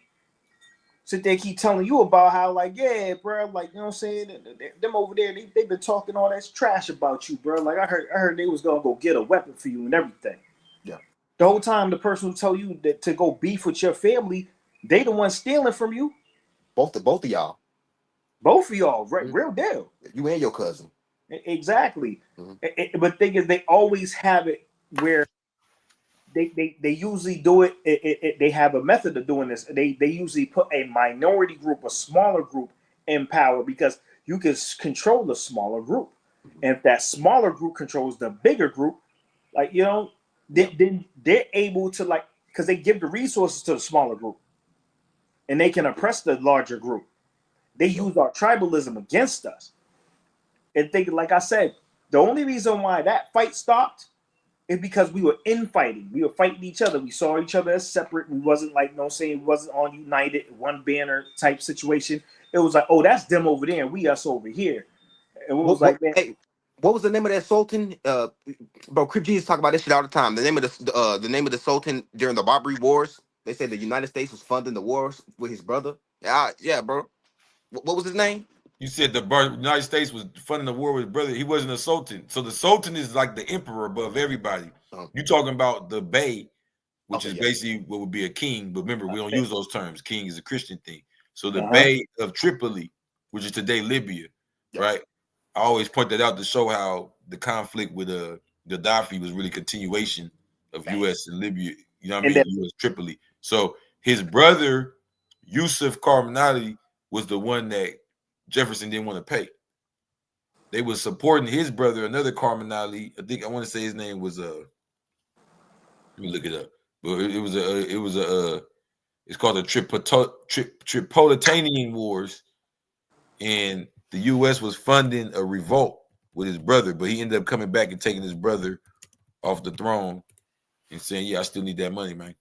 sit there keep telling you about how, like, yeah, bro, like, you know what I'm saying? Them over there, they been talking all that trash about you, bro. Like, I heard they was gonna go get a weapon for you and everything. Yeah. The whole time, the person who tell you that to go beef with your family, they the one stealing from you. Both of y'all. Both of y'all, right? Real deal. You and your cousin. Exactly. But thing is, they always have it where they usually do it. They have a method of doing this. They usually put a minority group, a smaller group, in power because you can control the smaller group, and if that smaller group controls the bigger group, like, you know, then they're able to, like, because they give the resources to the smaller group, and they can oppress the larger group. They use our tribalism against us. And think, like I said, the only reason why that fight stopped is because we were infighting. We were fighting each other. We saw each other as separate. We wasn't, like, no saying, wasn't on united, one banner type situation. It was like, oh, that's them over there, and we us over here. And it was like, man, hey, what was the name of that Sultan? Bro, Crip Jesus talk about this shit all the time. The name of the Sultan during the Barbary Wars. They said the United States was funding the wars with his brother. Yeah, bro. What was his name? You said the United States was funding the war with his brother. He wasn't a sultan. So the sultan is like the emperor above everybody. You talking about the bey, which is basically what would be a king. But remember, we don't use those terms. King is a Christian thing. So the bey of Tripoli, which is today Libya, right? I always point that out to show how the conflict with Gaddafi was really continuation of U.S. and Libya. You know what I mean? U.S. Tripoli. So his brother, Yusuf Carminati, was the one that Jefferson didn't want to pay. They were supporting his brother, another Carminati. I want to say his name was let me look it up. But it's called the Tripolitanian Wars, and the U.S. was funding a revolt with his brother, but he ended up coming back and taking his brother off the throne and saying, "Yeah, I still need that money, man."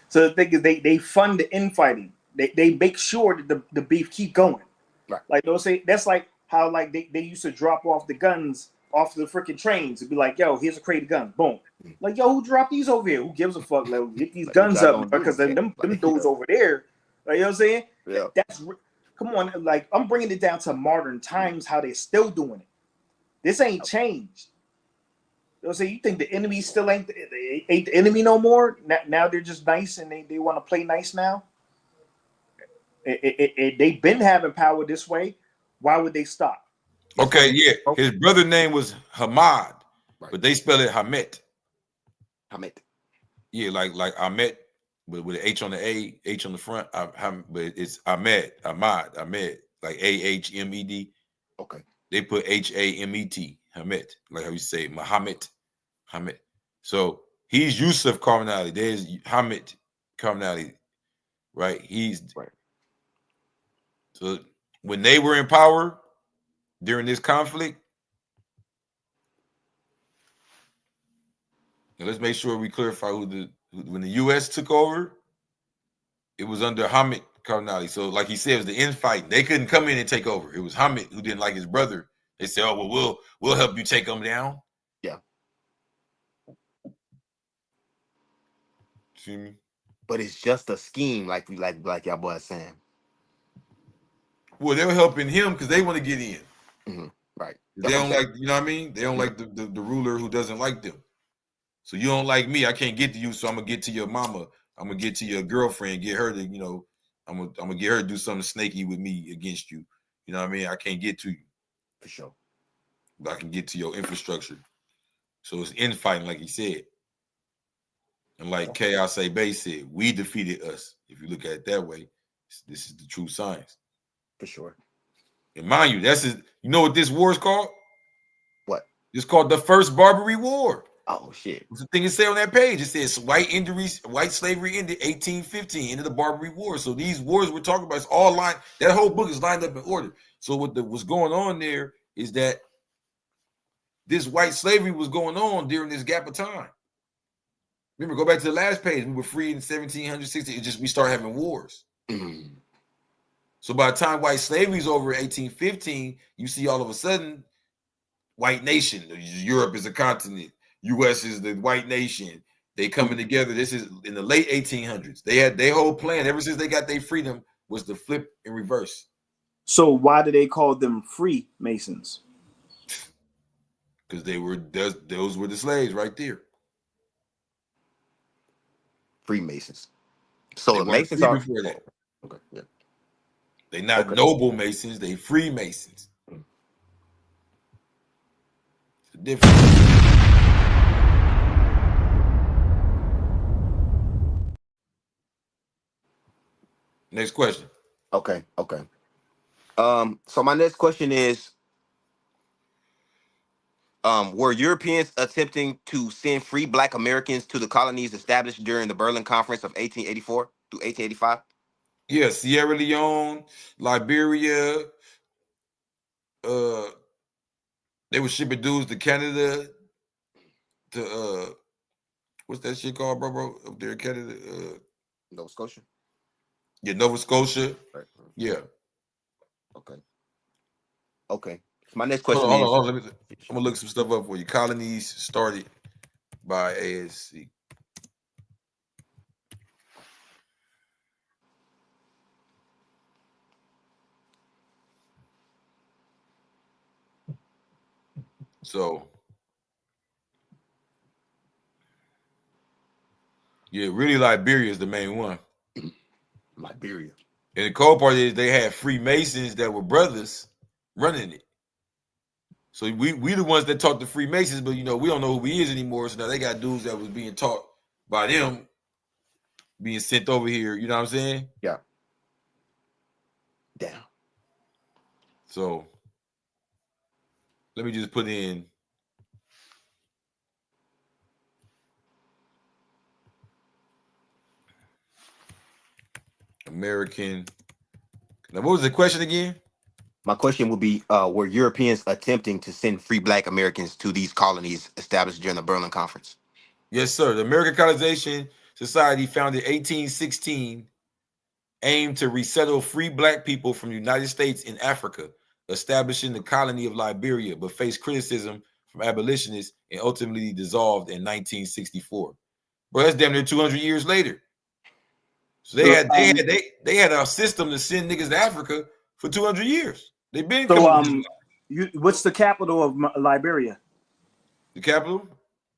So the thing is, they fund the infighting. They make sure that the beef keep going. Right. Like they'll say, that's like how, like, they used to drop off the guns off the freaking trains and be like, yo, here's a crate of guns. Boom. Like, yo, who dropped these over here? Who gives a fuck? Like, get these guns up because them dudes over there. Like, you know what I'm saying? Yeah. Come on, like, I'm bringing it down to modern times, how they're still doing it. This ain't changed. You know what I'm saying? You think the enemy still ain't the enemy no more? Now they're just nice and they want to play nice now? They've been having power this way. Why would they stop? Okay, yeah. His brother's name was Hamad, but they spell it Hamet. Hamet. Yeah, like Ahmet, but with an H on the A, H on the front. But it's Ahmed, like AHMED. Okay. They put HAMET, Hamet, like how you say Muhammad. So he's Yusuf Carminati. There's Hamid Carminati, right? He's right. So when they were in power during this conflict, and let's make sure we clarify when the U.S. took over, it was under Hamid Carminati. So, like he said, it was the infight. They couldn't come in and take over. It was Hamid who didn't like his brother. They said, "Oh, well, we'll help you take them down." Yeah. See me? But it's just a scheme, like y'all boys saying. Well, they were helping him because they want to get in. Mm-hmm. Right. They don't like, you know what I mean? They don't like the ruler who doesn't like them. So you don't like me, I can't get to you, so I'm gonna get to your mama. I'm gonna get to your girlfriend, get her to, you know, I'm gonna get her to do something snaky with me against you. You know what I mean? I can't get to you. For sure. But I can get to your infrastructure. So it's infighting, like he said. And like Chaos A Bay said, we defeated us. If you look at it that way, this is the true science. For sure. And mind you, you know what this war is called? What? It's called the First Barbary War. Oh shit! What's the thing it say on that page? It says white slavery ended 1815, ended the Barbary War. So these wars we're talking about is all lined. That whole book is lined up in order. So what's going on there is that this white slavery was going on during this gap of time. Remember, go back to the last page. We were free in 1760. It's just we start having wars. Mm-hmm. So by the time white slavery is over in 1815, you see all of a sudden white nation. Europe is a continent. U.S. is the white nation. They coming together. This is in the late 1800s. They had their whole plan ever since they got their freedom was to flip in reverse. So why do they call them Freemasons? Because those were the slaves right there. Freemasons. So they the Masons free are before that. Okay, yeah. They not noble Masons, they Freemasons. It's a difference. Next question. Okay. So my next question is, were Europeans attempting to send free Black Americans to the colonies established during the Berlin Conference of 1884 to 1885? Yeah, Sierra Leone, Liberia. They were shipping dudes to Canada. To what's that shit called, bro? Up there in Canada, Nova Scotia. Yeah, Nova Scotia. Right. Yeah. Okay. So my next question Hold on. I'm gonna look some stuff up for you. Colonies started by ASC. So, yeah, really Liberia is the main one. Liberia. And the cool part is they had Freemasons that were brothers running it. So we the ones that taught the Freemasons, but we don't know who he is anymore. So now they got dudes that was being taught by them being sent over here. You know what I'm saying? Yeah. Damn. So let me just put in American. Now, what was the question again? My question would be, were Europeans attempting to send free Black Americans to these colonies established during the Berlin Conference? Yes, sir. The American Colonization Society, founded in 1816, aimed to resettle free Black people from the United States in Africa, establishing the colony of Liberia, but faced criticism from abolitionists and ultimately dissolved in 1964. Bro, that's damn near 200 years later. So they had a system to send niggas to Africa for 200 years. They've been coming. What's the capital of Liberia? The capital?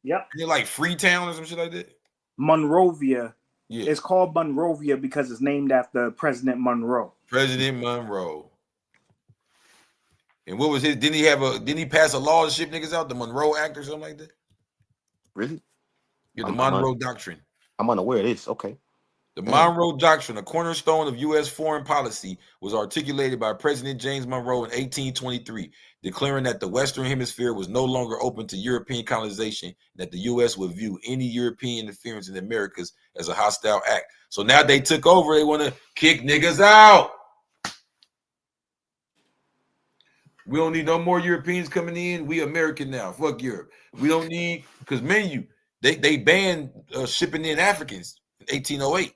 Yep. You're like Freetown or some shit like that? Monrovia. Yeah. It's called Monrovia because it's named after President Monroe. President Monroe. And what was his? Didn't he pass a law to ship niggas out? The Monroe Act or something like that? Really? Yeah, the Monroe Doctrine. I'm unaware of this. Okay. The Monroe Doctrine, a cornerstone of U.S. foreign policy, was articulated by President James Monroe in 1823, declaring that the Western Hemisphere was no longer open to European colonization, and that the U.S. would view any European interference in the Americas as a hostile act. So now they took over. They want to kick niggas out. We don't need no more Europeans coming in. We American now. Fuck Europe. We don't need, because they banned shipping in Africans in 1808.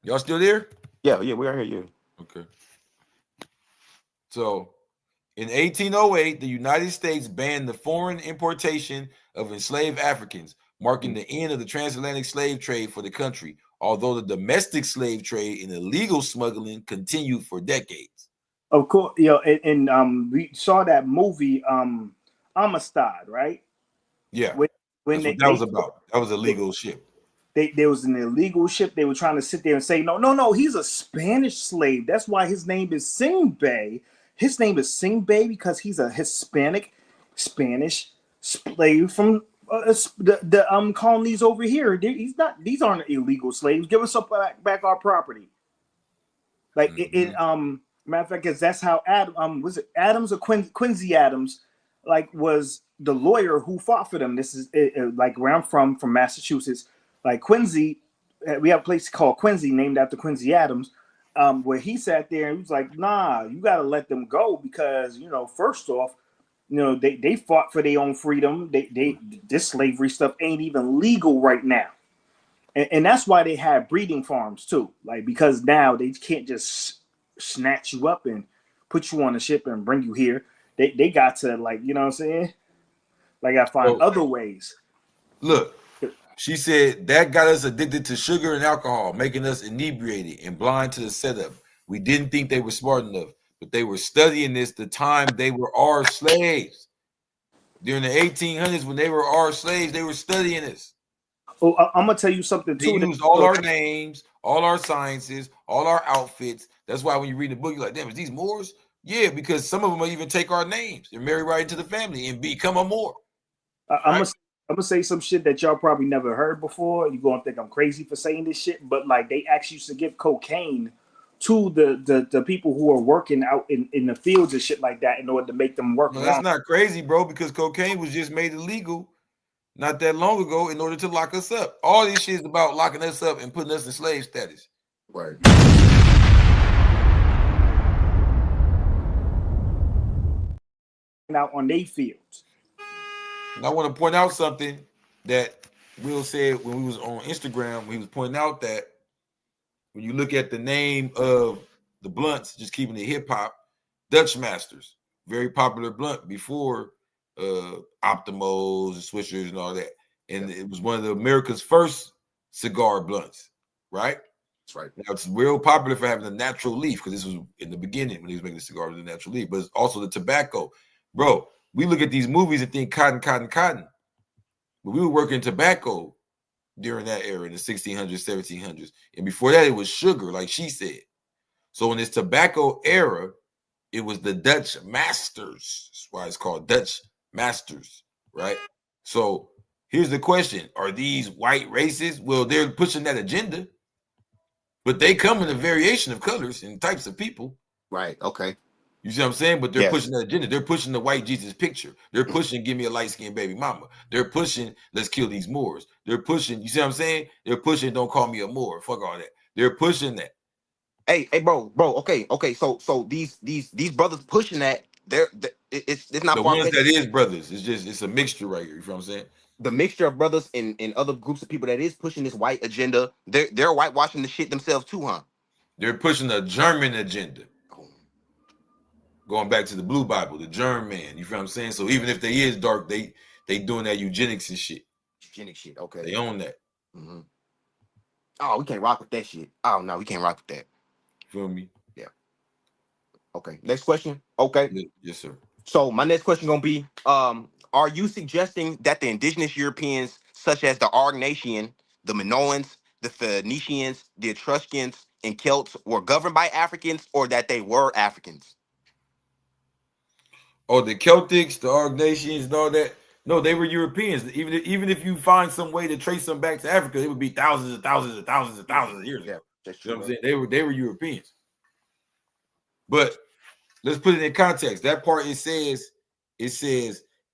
Y'all still there? Yeah, we are here. Yeah. Okay. So, in 1808, the United States banned the foreign importation of enslaved Africans, marking the end of the transatlantic slave trade for the country, although the domestic slave trade and illegal smuggling continued for decades. Of course, and we saw that movie Amistad, right? Yeah. When that was about. That was illegal ship. There was an illegal ship. They were trying to sit there and say, no, he's a Spanish slave. That's why his name is Singbay. His name is Singbay because he's a Hispanic Spanish slave from the colonies over here. He's not. These aren't illegal slaves. Give us back our property. Like matter of fact, because that's how was it Adams or Quincy Adams, like, was the lawyer who fought for them. This is like where I'm from Massachusetts. Like Quincy, we have a place called Quincy named after Quincy Adams, where he sat there and he was like, nah, you got to let them go because, first off, they fought for their own freedom. This slavery stuff ain't even legal right now. And that's why they have breeding farms too. Like, because now they can't just snatch you up and put you on a ship and bring you here. They got to, like, you know what I'm saying? Like, I find other ways. Look, she said that got us addicted to sugar and alcohol, making us inebriated and blind to the setup. We didn't think they were smart enough, but they were studying this the time they were our slaves. During the 1800s, when they were our slaves, they were studying this. Oh, I'm gonna tell you something They too. used all our names, all our sciences, all our outfits. That's why when you read the book, you're like, damn, is these Moors? Yeah, because some of them will even take our names and marry right into the family and become a Moor. I'm gonna say some shit that y'all probably never heard before. You're gonna think I'm crazy for saying this shit, but like, they actually used to give cocaine to the people who are working out in the fields and shit like that in order to make them work. No, that's not crazy, bro, because cocaine was just made illegal not that long ago in order to lock us up. All this shit is about locking us up and putting us in slave status. Right. Out on their fields. And I want to point out something that Will said when we was on Instagram. He was pointing out that when you look at the name of the blunts, just keeping it hip hop, Dutch Masters, very popular blunt before Optimos and Swishers and all that. And it was one of the America's first cigar blunts, right? That's right. Now it's real popular for having a natural leaf, because this was in the beginning when he was making the cigar with a natural leaf, but it's also the tobacco. Bro, we look at these movies and think cotton, cotton, cotton. But we were working tobacco during that era in the 1600s, 1700s. And before that, it was sugar, like she said. So in this tobacco era, it was the Dutch masters. That's why it's called Dutch masters, right? So here's the question. Are these white racists? Well, they're pushing that agenda, but they come in a variation of colors and types of people. Right, okay. You see what I'm saying? But they're pushing that agenda. They're pushing the white Jesus picture. They're pushing give me a light-skinned baby mama. They're pushing let's kill these Moors. They're pushing, you see what I'm saying? They're pushing don't call me a Moor. Fuck all that. They're pushing that. Hey, bro, okay. So these brothers pushing that, it's not the far ones fetched. that is brothers. It's a mixture right here. You feel what I'm saying? The mixture of brothers and other groups of people that is pushing this white agenda, they're whitewashing the shit themselves too, huh? They're pushing a German agenda. Going back to the Blue Bible, the German man. You feel what I'm saying? So even if they is dark, they doing that eugenics and shit. Eugenic shit, okay. They own that. Mm-hmm. Oh, we can't rock with that shit. Oh no, we can't rock with that. Feel me? Yeah. Okay. Next question. Okay. Yes, sir. So my next question gonna be: are you suggesting that the indigenous Europeans, such as the Aurignacian, the Minoans, the Phoenicians, the Etruscans, and Celts, were governed by Africans, or that they were Africans? Oh, the Celtics, the Aurignacians, and all that. No, they were Europeans. Even if you find some way to trace them back to Africa, it would be thousands and thousands and thousands and thousands of years ago. That's true. You know what I'm saying? They were Europeans. But let's put it in context. That part it says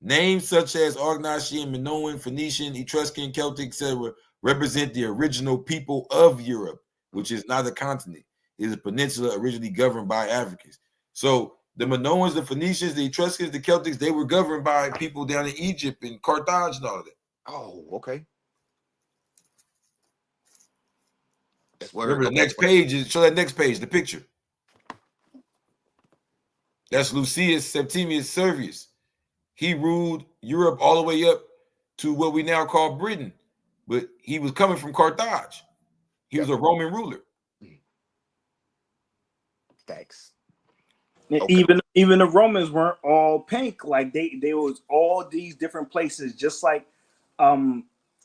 names such as Aurignacian, Minoan, Phoenician, Etruscan, Celtic, etc. represent the original people of Europe, which is not a continent. It is a peninsula originally governed by Africans. So the Minoans, the Phoenicians, the Etruscans, the Celtics, they were governed by people down in Egypt and Carthage and all of that. Oh, okay. Remember the next page is show that next page, the picture. That's Lucius Septimius Servius. He ruled Europe all the way up to what we now call Britain, but he was coming from Carthage. He was a Roman ruler. Thanks. Okay. Even the Romans weren't all pink. Like they was all these different places, just like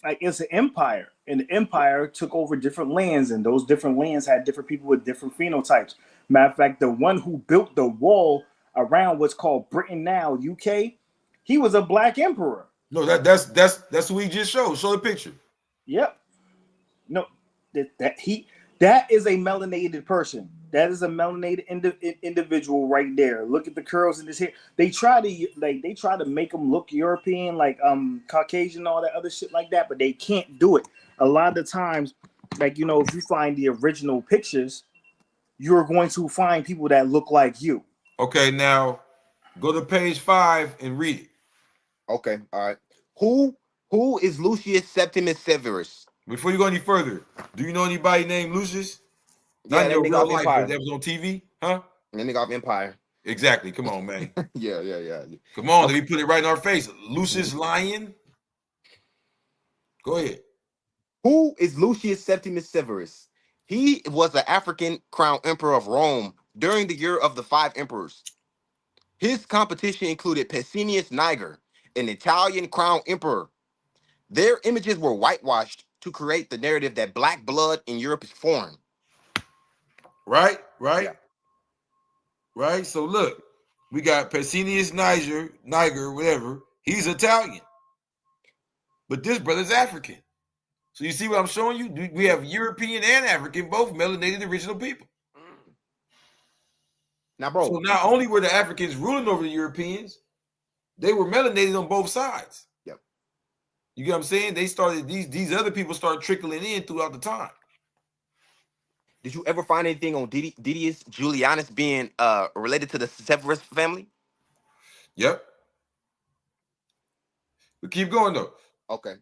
it's an empire, and the empire took over different lands, and those different lands had different people with different phenotypes. Matter of fact, the one who built the wall around what's called Britain now, UK, he was a black emperor. No, that's who he just showed. Show the picture. Yep. No, that is a melanated person. That is a melanated individual right there. Look at the curls in his hair. They try to make him look European, like Caucasian, all that other shit like that, but they can't do it. A lot of the times, like, you know, if you find the original pictures, you're going to find people that look like you. Okay, now go to page 5 and read it. Okay, all right. Who is Lucius Septimus Severus? Before you go any further, do you know anybody named Lucius? Yeah, Not in that your nigga real off life, Empire. but that was on TV, huh? That nigga off Empire. Exactly. Come on, man. Yeah. Come on, Okay. let me put it right in our face. Lucius Lion. Go ahead. Who is Lucius Septimus Severus? He was the African crown emperor of Rome during the year of the 5 emperors. His competition included Pescennius Niger, an Italian crown emperor. Their images were whitewashed to create the narrative that black blood in Europe is foreign. Right. Yeah. Right. So look, we got Pescennius Niger, whatever. He's Italian. But this brother's African. So you see what I'm showing you? We have European and African, both melanated original people. Now, bro. So not only were the Africans ruling over the Europeans, they were melanated on both sides. Yep. You get what I'm saying? They started, these other people started trickling in throughout the time. Did you ever find anything on Didius Julianus being related to the Severus family? Yep. But keep going though. Okay.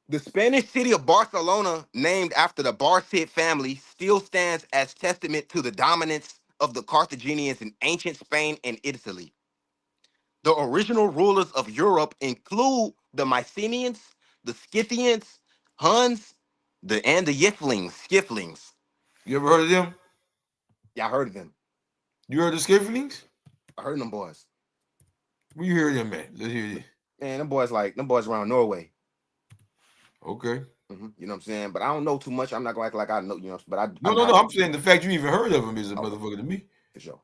The Spanish city of Barcelona, named after the Barcid family, still stands as testament to the dominance of the Carthaginians in ancient Spain and Italy. The original rulers of Europe include the Mycenaeans, the Scythians, Huns, and the Skifflings. You ever heard of them? Yeah, I heard of them. You heard of Skifflings? I heard of them boys. Where you hear them, man? Let's hear it. Man, them boys around Norway. Okay. You know what I'm saying? But I don't know too much. I'm not gonna act like I know, but I No. I'm saying the fact you even heard of them is a motherfucker to me. For sure.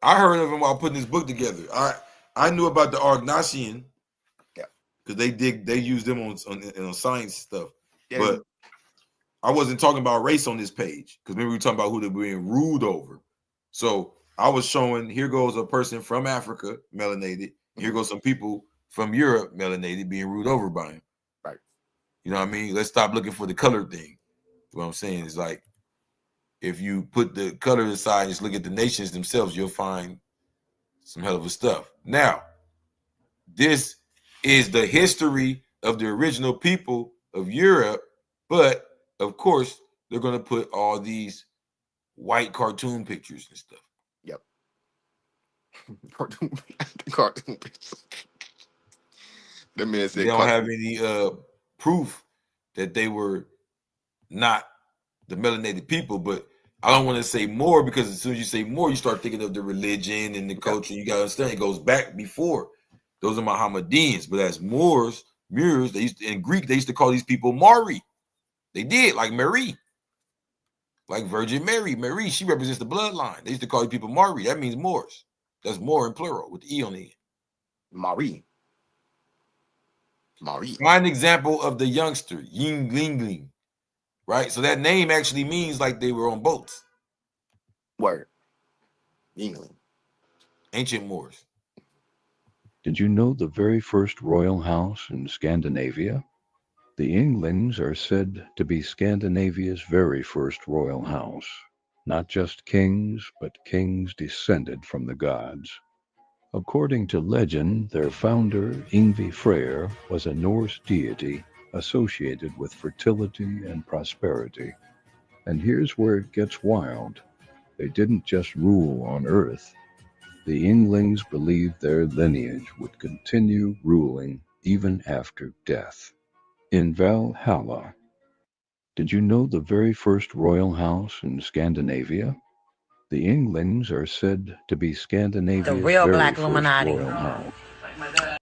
I heard of them while putting this book together. I knew about the Argnasian. Yeah. Because they use them on science stuff. Yeah. But I wasn't talking about race on this page. Because maybe we were talking about who they're being ruled over. So I was showing, here goes a person from Africa, melanated. Here goes some people from Europe, melanated, being ruled over by him. Right. You know what I mean? Let's stop looking for the color thing. What I'm saying is, like, if you put the color aside and just look at the nations themselves, you'll find some hell of a stuff. Now, this is the history of the original people of Europe, but of course, they're going to put all these white cartoon pictures and stuff. Yep. Cartoon pictures. That man said they don't have any proof that they were not the melanated people, but I don't want to say more, because as soon as you say more, you start thinking of the religion and the culture. You got to understand, it goes back before. Those are Mohammedans, but as Moors, in Greek, they used to call these people Mari. They did, like Mary, like Virgin Mary. Mary, she represents the bloodline. They used to call these people Mari. That means Moors. That's Moor in plural with the E on the end. Marie. Find an example of the youngster, Yingling. Right? So that name actually means like they were on boats. Word. England. Ancient Moors. Did you know the very first royal house in Scandinavia? The Inglings are said to be Scandinavia's very first royal house. Not just kings, but kings descended from the gods. According to legend, their founder, Yngvi Freyr, was a Norse deity associated with fertility and prosperity. And here's where it gets wild. They didn't just rule on Earth. The Inglings believed their lineage would continue ruling even after death. In Valhalla. Did you know the very first royal house in Scandinavia? The Inglings are said to be Scandinavia's The real very Black first Illuminati. royal house.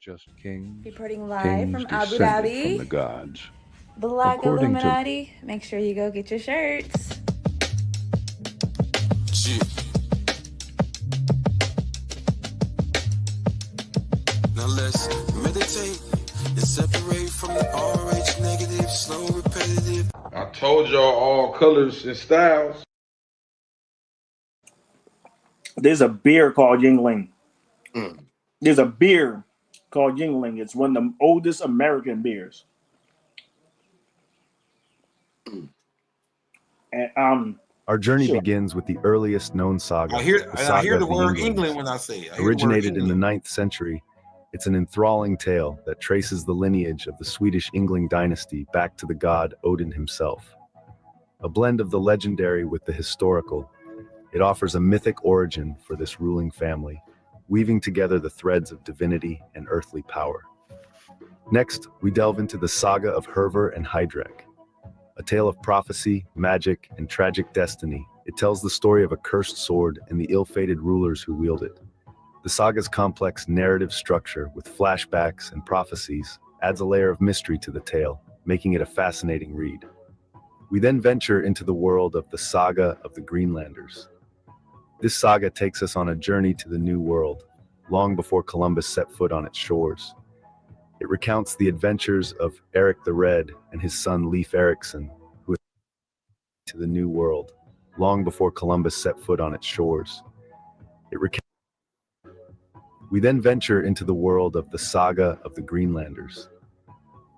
Just kings, Reporting live kings from Abu descended Dhabi. from the gods. Black According to- Illuminati. Make sure you go get your shirts. Now let's meditate and separate from the RH negative, slow, repetitive. I told y'all all colors and styles. There's a beer called Yingling. There's a beer called Yingling. It's one of the oldest American beers. And our journey begins with the earliest known saga. I hear the word Inglings. England when I say it. Originated in the 9th century It's an enthralling tale that traces the lineage of the Swedish Yngling dynasty back to the god Odin himself. A blend of the legendary with the historical, it offers a mythic origin for this ruling family, weaving together the threads of divinity and earthly power. Next, we delve into the saga of Hervor and Heidrek, a tale of prophecy, magic, and tragic destiny. It tells the story of a cursed sword and the ill-fated rulers who wield it. The saga's complex narrative structure, with flashbacks and prophecies, adds a layer of mystery to the tale, making it a fascinating read. We then venture into the world of the saga of the Greenlanders. This saga takes us on a journey to the New World, long before Columbus set foot on its shores. It recounts the adventures of Eric the Red and his son Leif Erikson, who to the New World, long before Columbus set foot on its shores. We then venture into the world of the saga of the Greenlanders.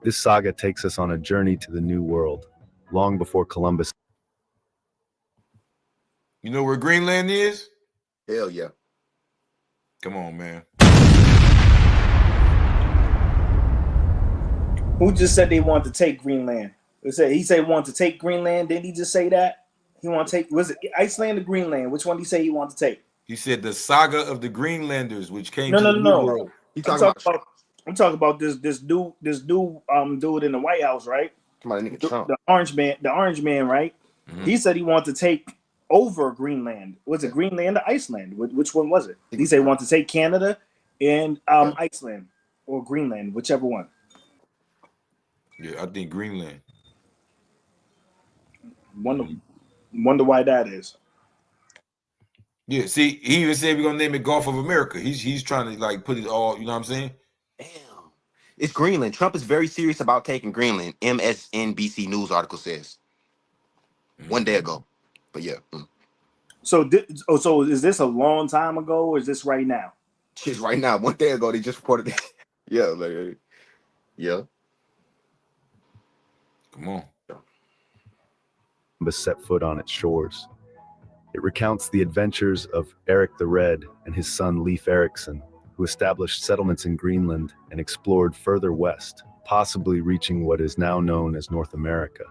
This saga takes us on a journey to the New World, long before Columbus. You know where Greenland is? Hell yeah. Come on, man. Who just said they want to take Greenland? He said he wanted to take Greenland. Didn't he just say that? He want to take, was it Iceland or Greenland? Which one did he say he wanted to take? He said the saga of the Greenlanders, which came No, to no, the New no. World. I'm talking about this dude dude in the White House, right? The orange man, right? Mm-hmm. He said he wanted to take over Greenland. Was it Greenland or Iceland? Which one was it? He said he wanted to take Canada and Iceland or Greenland, whichever one. Yeah, I think Greenland. Wonder why that is. Yeah, see, he even said we're gonna name it Gulf of America. He's trying to like put it all, you know what I'm saying? Damn. It's Greenland. Trump is very serious about taking Greenland. MSNBC news article says. One day ago. But yeah. So is this a long time ago or is this right now? Shit's right now. 1 day ago they just reported it. Yeah, like yeah. Come on. Set foot on its shores. It recounts the adventures of Eric the Red and his son Leif Erikson, who established settlements in Greenland and explored further west, possibly reaching what is now known as North America.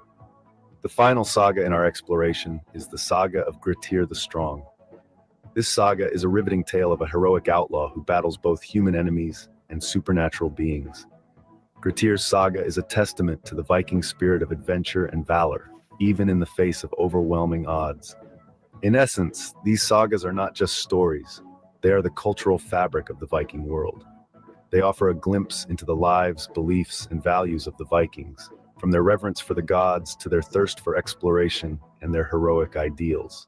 The final saga in our exploration is the saga of Grettir the Strong. This saga is a riveting tale of a heroic outlaw who battles both human enemies and supernatural beings. Grettir's saga is a testament to the Viking spirit of adventure and valor, even in the face of overwhelming odds. In essence, these sagas are not just stories, they are the cultural fabric of the Viking world. They offer a glimpse into the lives, beliefs, and values of the Vikings, from their reverence for the gods to their thirst for exploration and their heroic ideals.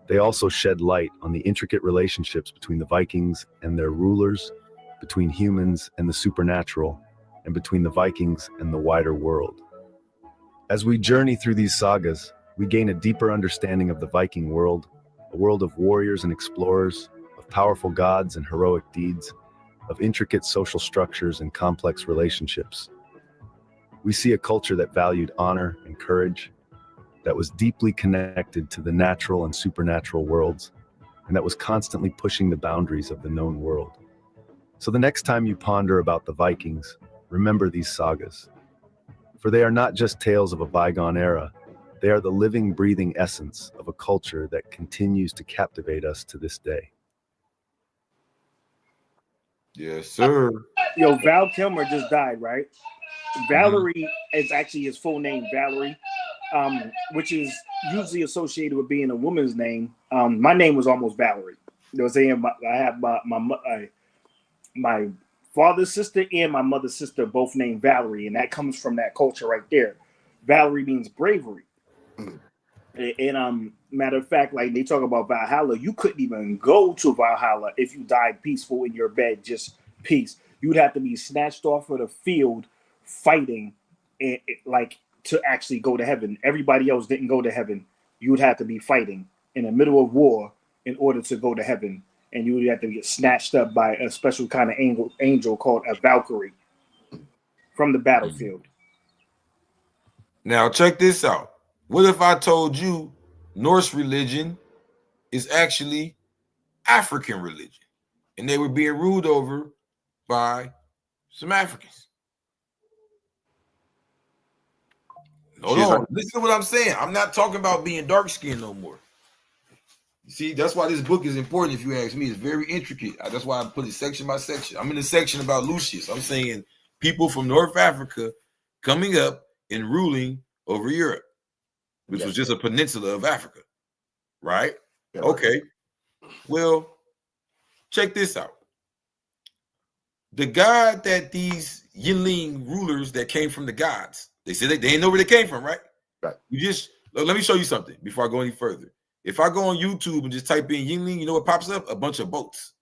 They also shed light on the intricate relationships between the Vikings and their rulers, between humans and the supernatural, and between the Vikings and the wider world. As we journey through these sagas, we gain a deeper understanding of the Viking world, a world of warriors and explorers, of powerful gods and heroic deeds, of intricate social structures and complex relationships. We see a culture that valued honor and courage, that was deeply connected to the natural and supernatural worlds, and that was constantly pushing the boundaries of the known world. So the next time you ponder about the Vikings, remember these sagas. For they are not just tales of a bygone era, they are the living, breathing essence of a culture that continues to captivate us to this day. Yes, sir. Yo, Val Kilmer just died, right? Valerie is actually his full name, Valerie, which is usually associated with being a woman's name. My name was almost Valerie. You know what I'm saying? I have my father's sister and my mother's sister both named Valerie, and that comes from that culture right there. Valerie means bravery. And matter of fact, like they talk about Valhalla, you couldn't even go to Valhalla if you died peaceful in your bed, just peace. You'd have to be snatched off of the field fighting, and like to actually go to heaven. Everybody else didn't go to heaven. You would have to be fighting in the middle of war in order to go to heaven, and you would have to get snatched up by a special kind of angel called a Valkyrie from the battlefield. Now check this out. What if I told you Norse religion is actually African religion, and they were being ruled over by some Africans. Hold on. Listen to what I'm saying. I'm not talking about being dark skinned no more. See, that's why this book is important. If you ask me, it's very intricate. That's why I put it section by section. I'm in the section about Lucius. I'm saying people from North Africa coming up and ruling over Europe, which was just a peninsula of Africa, right? Yeah, okay. Right. Well, check this out. The god that these Yinling rulers that came from the gods, they said they didn't know where they came from, right? Right. You just let me show you something before I go any further. If I go on YouTube and just type in Yingling, you know what pops up? A bunch of boats.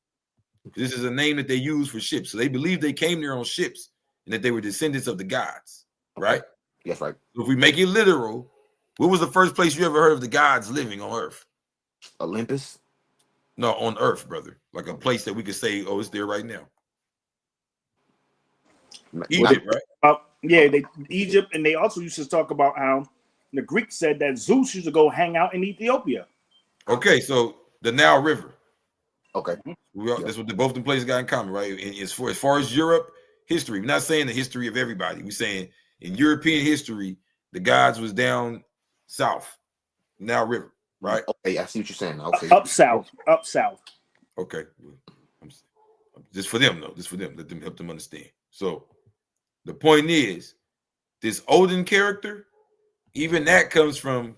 This is a name that they use for ships. So they believe they came there on ships and that they were descendants of the gods, right? Yes, right. So if we make it literal, what was the first place you ever heard of the gods living on Earth? Olympus? No, on Earth, brother. Like a place that we could say, oh, it's there right now. Egypt, right? Yeah, Egypt, and they also used to talk about how the Greeks said that Zeus used to go hang out in Ethiopia. Okay, so the Nile River. Okay, that's what both the places got in common, right? And as far as Europe history, we're not saying the history of everybody. We're saying in European history, the gods was down south, Nile River, right? Okay, I see what you're saying. Okay, up south. Okay, just for them though. Just for them. Let them help them understand. So the point is, this Odin character, even that comes from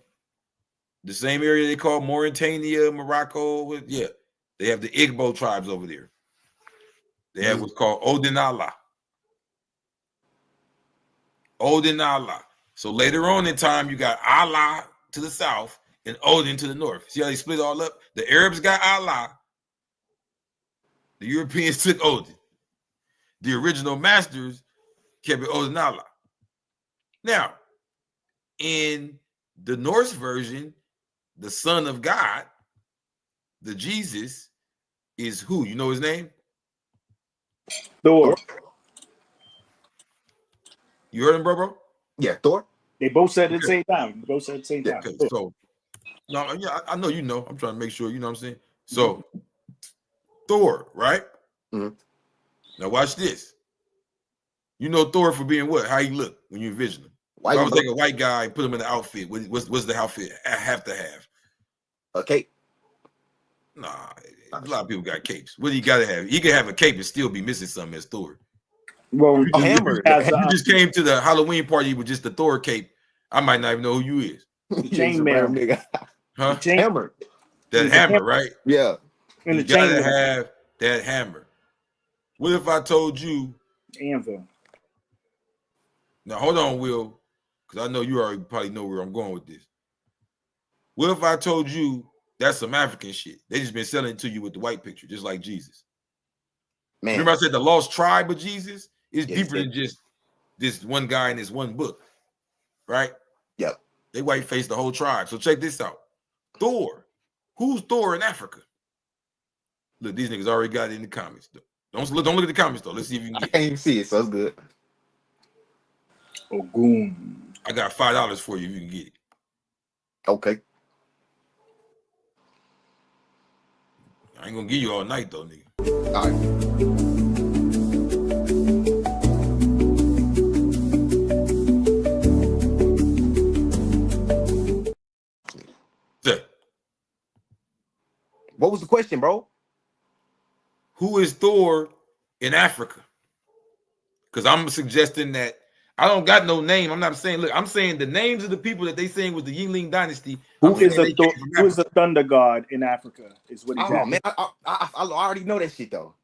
the same area they call Mauritania, Morocco. Yeah, they have the Igbo tribes over there. They have what's called Odinala. Odinala. So later on in time, you got Allah to the south and Odin to the north. See how they split all up? The Arabs got Allah. The Europeans took Odin. The original masters kept it Odinala. Now, in the Norse version, the Son of God, the Jesus, is who? You know his name? Thor. You heard him, bro? Yeah, Thor. They both said it at the same time. Okay, so no, yeah, I know you know. I'm trying to make sure you know what I'm saying. So Thor, right? Mm-hmm. Now watch this. You know Thor for being what? How he look when you envision him. If I was like a white guy, put him in the outfit. What's the outfit have to have? A cape. Nah, a lot of people got capes. What do you gotta have? He can have a cape and still be missing something as Thor. Well, if you just came to the Halloween party with just the Thor cape, I might not even know who you is. Chainmail nigga. Huh? Hammer. That hammer, right? Yeah. And you gotta have that hammer. What if I told you Anvil? Now hold on, Will, because I know you already probably know where I'm going with this. What if I told you that's some African shit? They just been selling it to you with the white picture, just like Jesus. Man. Remember I said the lost tribe of Jesus is deeper than just this one guy in this one book, right? Yep. They white-faced the whole tribe. So check this out. Thor. Who's Thor in Africa? Look, these niggas already got it in the comments. Don't look at the comments though. Let's see if you can get it. I can't even see it, so it's good. Ogun. I got $5 for you if you can get it. Okay. I ain't gonna give you all night though, nigga. All right. What was the question, bro? Who is Thor in Africa? Because I'm suggesting that I don't got no name. I'm not saying, look, I'm saying the names of the people that they saying was the Yingling dynasty. Who is the thunder god in Africa? Is what he's asking. Man, I already know that shit though.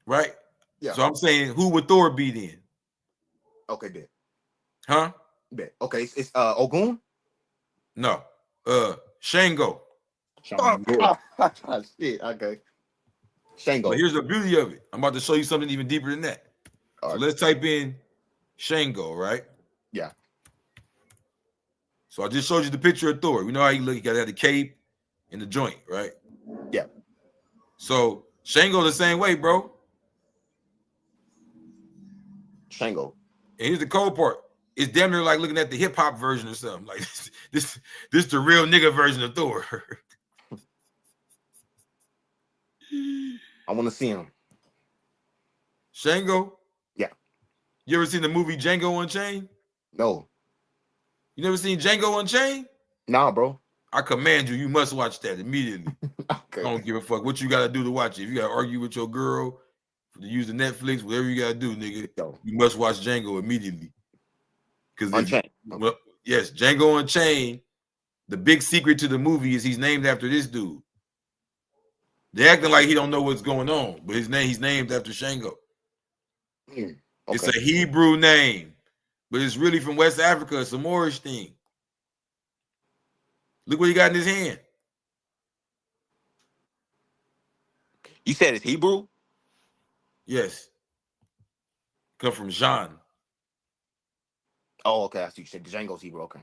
Right? Yeah. So I'm saying, who would Thor be then? Okay, bet. Huh? Bet. Okay, it's Ogun? No. Shango. Shit, okay. Shango. But here's the beauty of it. I'm about to show you something even deeper than that. So let's type in Shango, right? Yeah. So I just showed you the picture of Thor. We know how he look. He got to have the cape and the joint, right? Yeah. So Shango the same way, bro. Shango. And here's the cold part. It's damn near like looking at the hip hop version or something. Like this the real nigga version of Thor. I want to see him. Shango? Yeah. You ever seen the movie Django Unchained? No. You never seen Django Unchained? Nah, bro. I command you, you must watch that immediately. Okay. I don't give a fuck what you got to do to watch it. If you got to argue with your girl, to use the Netflix, whatever you got to do, nigga, you must watch Django immediately. Because Unchained. Well, yes, Django Unchained. The big secret to the movie is he's named after this dude. They're acting like he don't know what's going on, but he's named after Shango. Okay. It's a Hebrew name, but it's really from West Africa. It's a Moorish thing. Look what he got in his hand. You said it's Hebrew? Yes. Come from Jean. Oh, okay. I see you said Django's Hebrew. Okay.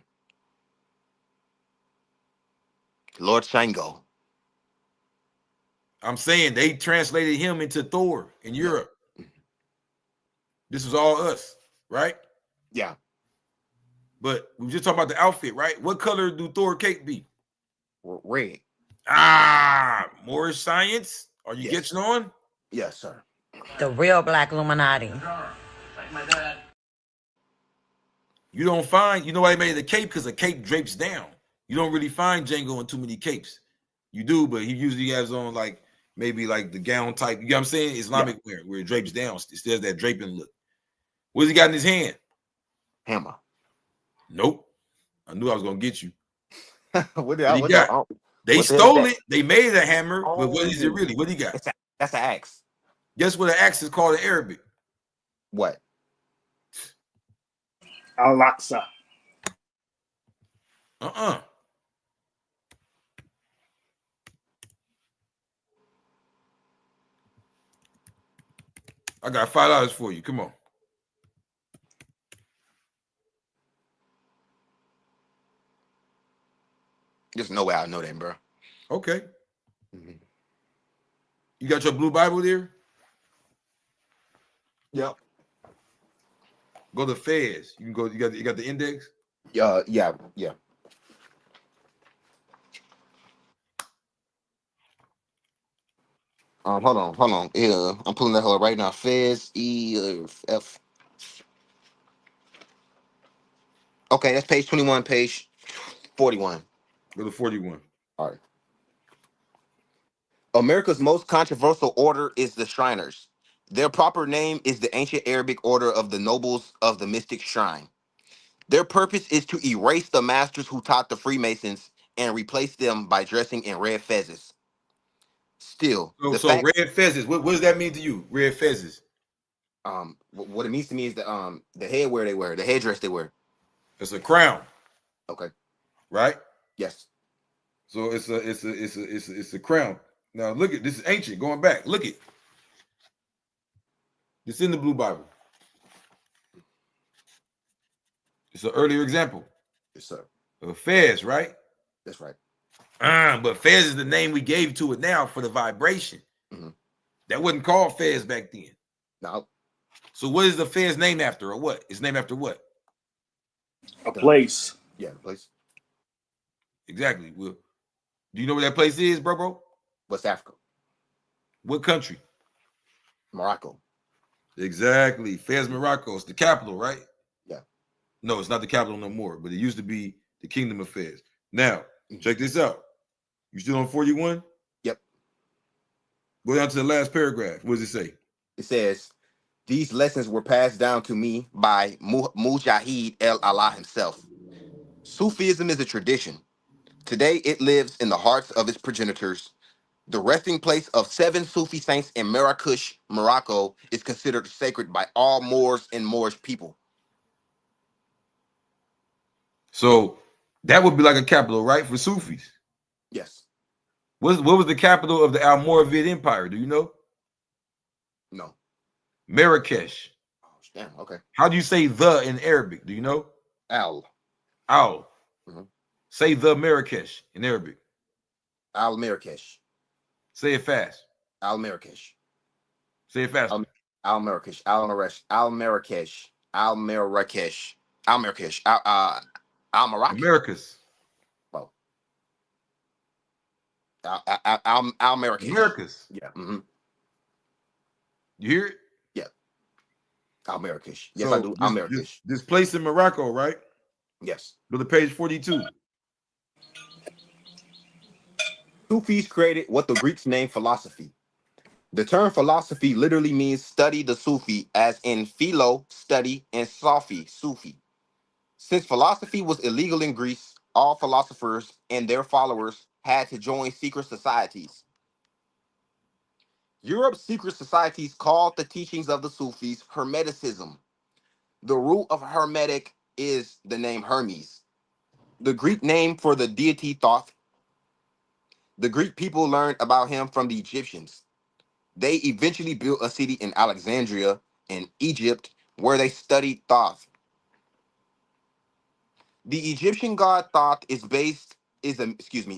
Lord Shango. I'm saying they translated him into Thor in Europe. This was all us, right? Yeah. But we were just talking about the outfit, right? What color do Thor cape be? Red. Moorish science? Are you getting on? Yes, sir. The real Black Illuminati. You don't find, you know why he made the cape? Because the cape drapes down. You don't really find Django in too many capes. You do, but he usually has on like maybe like the gown type. You know what I'm saying? Islamic wear where it drapes down. It still has that draping look. What's he got in his hand? Hammer. Nope. I knew I was gonna get you. What he got? They stole it. They made it a hammer, but what is it really? What he got? That's an axe. Guess what an axe is called in Arabic? What? Al-Aqsa. I got $5 for you. Come on. There's no way I know that, bro. Okay. You got your blue Bible there? Yep. Go to Fez. You can go. You got the index? Yeah. Hold on. Yeah, I'm pulling that hole up right now. Fez F. Okay, that's page 21, page 41. Go to 41. All right. America's most controversial order is the Shriners. Their proper name is the ancient Arabic order of the nobles of the mystic shrine. Their purpose is to erase the masters who taught the Freemasons and replace them by dressing in red fezzes. Still, So red fezzes. What does that mean to you? Red fezzes. What it means to me is the headwear they wear, the headdress they wear. It's a crown. Okay. Right? Yes. So it's a crown. Now look at this is ancient. Going back, look it. It's in the Blue Bible. It's an earlier example. Yes, sir. Of Fez, right? That's right. But Fez is the name we gave to it now for the vibration. That wasn't called Fez back then. No. So what is the Fez named after, or what? It's named after what? A place. Yeah, the place. Exactly. Well, do you know where that place is, bro? West Africa. What country? Morocco. Exactly. Fez, Morocco. It's the capital, right? Yeah. No, it's not the capital no more, but it used to be the Kingdom of Fez. Now, check this out. You still on 41? Yep. Go down to the last paragraph. What does it say? It says, these lessons were passed down to me by Mujahid el-Allah himself. Sufism is a tradition. Today, it lives in the hearts of its progenitors. The resting place of 7 Sufi saints in Marrakesh, Morocco, is considered sacred by all Moors and Moorish people. So that would be like a capital, right, for Sufis? Yes. What was the capital of the Almoravid Empire? Do you know? No. Marrakesh. Oh, damn. Okay. How do you say the in Arabic? Do you know? Al. Say the Marrakesh in Arabic. Al Marrakesh. Say it fast. Al Marrakesh. Say it fast. Al Marrakesh. Al Marrakesh. Al Marrakesh. Al Marrakesh. Al Marrakesh. Al Marrakesh. Americas. Oh. Al Marrakesh. Americas. Yeah. You hear it? Yeah. I'm Marrakesh. Yes, I So do. I'm Marrakesh. this place in Morocco, right? Yes. Go to page 42. Sufis created what the Greeks named philosophy. The term philosophy literally means study the Sufi, as in philo, study, and Safi, Sufi. Since philosophy was illegal in Greece, all philosophers and their followers had to join secret societies. Europe's secret societies called the teachings of the Sufis Hermeticism. The root of Hermetic is the name Hermes, the Greek name for the deity Thoth. The Greek people learned about him from the Egyptians. They eventually built a city in Alexandria in Egypt where they studied Thoth. The Egyptian god Thoth the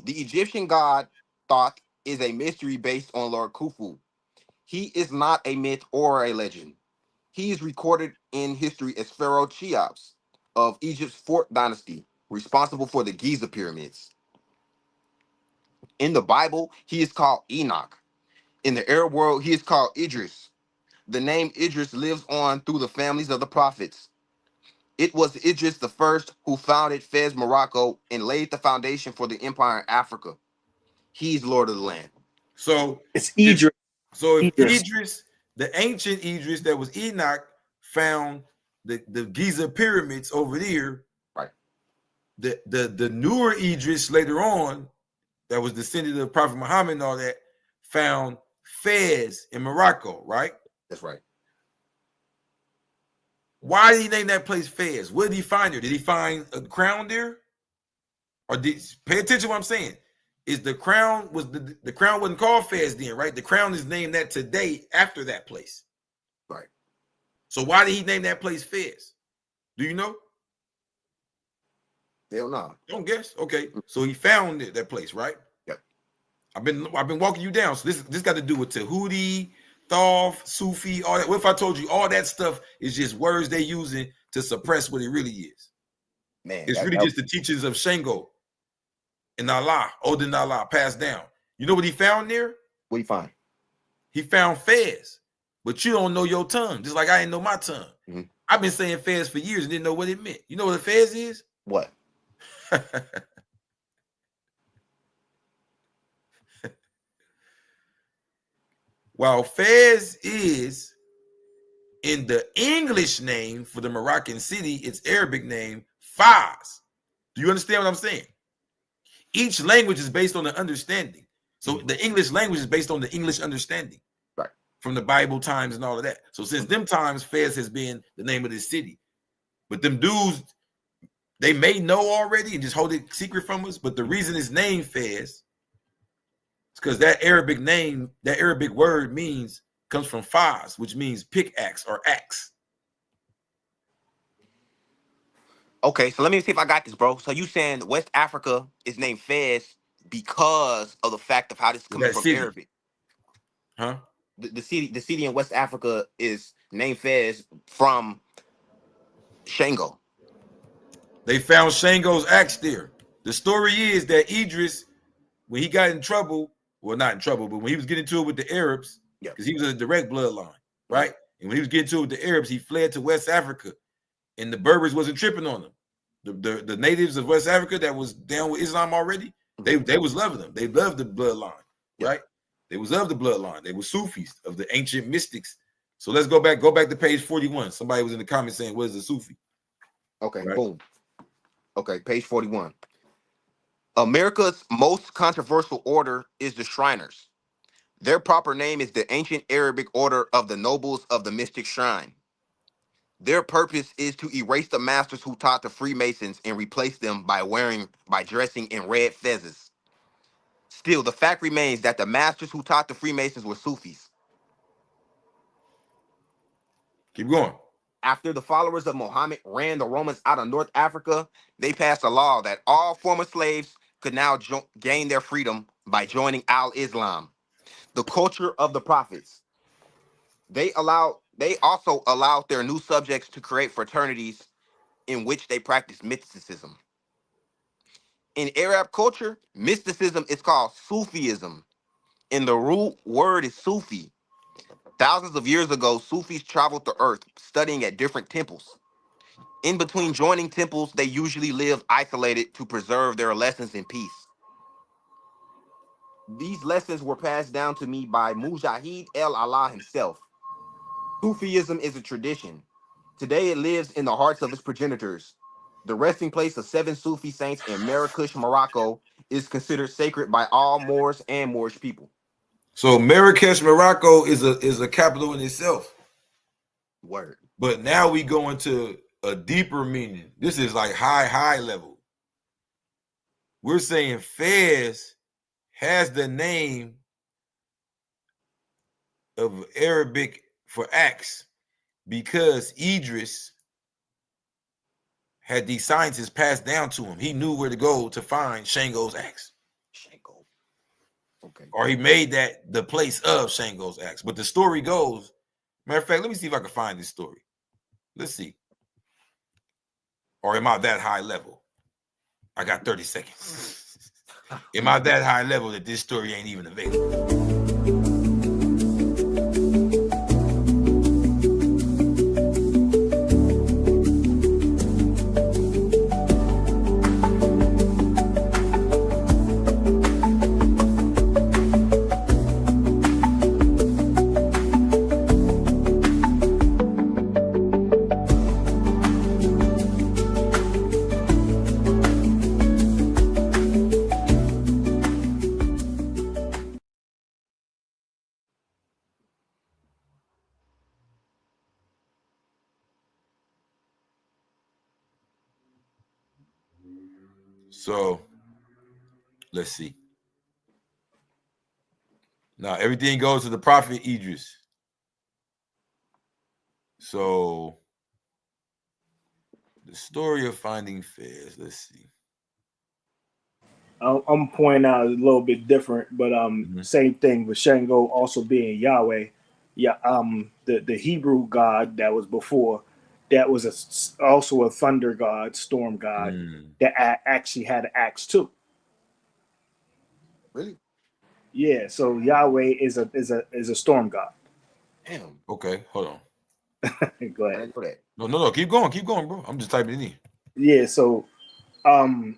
Egyptian god Thoth is a mystery based on Lord Khufu. He is not a myth or a legend. He is recorded in history as Pharaoh Cheops of Egypt's fourth dynasty, responsible for the Giza pyramids. In the Bible, he is called Enoch. In the Arab world, he is called Idris. The name Idris lives on through the families of the prophets. It was Idris the first who founded Fez, Morocco, and laid the foundation for the empire in Africa. He's Lord of the land. So it's Idris. So if Idris. Idris, the ancient Idris that was Enoch, found the Giza pyramids over there, right? The newer Idris later on, that was descendant of Prophet Muhammad and all that, found Fez in Morocco, right? That's right. Why did he name that place Fez? Where did he find her? Did he find a crown there? Or pay attention to what I'm saying? Is the crown the crown wasn't called Fez then, right? The crown is named that today after that place. Right. So why did he name that place Fez? Do you know? Hell no. Don't guess. Okay. So he found that place, right? Yep. I've been walking you down. So this got to do with Tahuti, Thoth, Sufi, all that. What if I told you all that stuff is just words they're using to suppress what it really is? Man, it's really just the teachings of Shango and Allah, Odin Allah, passed down. You know what he found there? What he find? He found Fez, but you don't know your tongue, just like I didn't know my tongue. Mm-hmm. I've been saying Fez for years and didn't know what it meant. You know what a Fez is? What? While Fez is in the English name for the Moroccan city, its Arabic name, Faz. Do you understand what I'm saying? Each language is based on the understanding. So the English language is based on the English understanding, right? From the Bible times and all of that. So since them times, Fez has been the name of this city. But them dudes, they may know already and just hold it secret from us. But the reason it's named Fez is because that Arabic name, that Arabic word comes from Faz, which means pickaxe or axe. Okay, so let me see if I got this, bro. So you saying West Africa is named Fez because of the fact of how this is coming from city. Arabic? Huh? The city in West Africa is named Fez from Shango. They found Shango's axe there. The story is that Idris, when he got in trouble, well, not in trouble, but when he was getting into it with the Arabs, because he was a direct bloodline, right? And when he was getting into it with the Arabs, he fled to West Africa, and the Berbers wasn't tripping on him. The natives of West Africa that was down with Islam already, they was loving them. They loved the bloodline, right? They was of the bloodline. They were Sufis, of the ancient mystics. So let's go back to page 41. Somebody was in the comments saying, what is a Sufi? Okay, right? Boom. Okay, page 41. America's most controversial order is the Shriners. Their proper name is the Ancient Arabic Order of the Nobles of the Mystic Shrine. Their purpose is to erase the masters who taught the Freemasons and replace them by dressing in red fezzes. Still, the fact remains that the masters who taught the Freemasons were Sufis. Keep going. After the followers of Muhammad ran the Romans out of North Africa, they passed a law that all former slaves could now gain their freedom by joining Al-Islam, the culture of the prophets. They also allowed their new subjects to create fraternities in which they practiced mysticism. In Arab culture, mysticism is called Sufism, and the root word is Sufi. Thousands of years ago, Sufis traveled the earth studying at different temples. In between joining temples, they usually lived isolated to preserve their lessons in peace. These lessons were passed down to me by Mujahid El Allah himself. Sufism is a tradition. Today it lives in the hearts of its progenitors. The resting place of 7 Sufi saints in Marrakesh, Morocco, is considered sacred by all Moors and Moorish people. So Marrakesh, Morocco is a capital in itself. Word. But now we go into a deeper meaning. This is like high level. We're saying Fez has the name of Arabic for axe because Idris had these scientists passed down to him. He knew where to go to find Shango's axe. Shango. Okay. Or he made that the place of Shango's axe. But the story goes, matter of fact, let me see if I can find this story. Let's see. Or am I that high level? I got 30 seconds. Am I that high level that this story ain't even available? So let's see. Now everything goes to the prophet Idris. So the story of finding Fez. Let's see. I'm pointing out a little bit different, but same thing with Shango also being Yahweh. Yeah, the Hebrew god that was before, that was also a thunder god, storm god that actually had an axe too. Really? Yeah, so Yahweh is a storm god. Damn. Okay, hold on. Go ahead. I didn't know that. No, keep going, bro. I'm just typing it in. Yeah, so and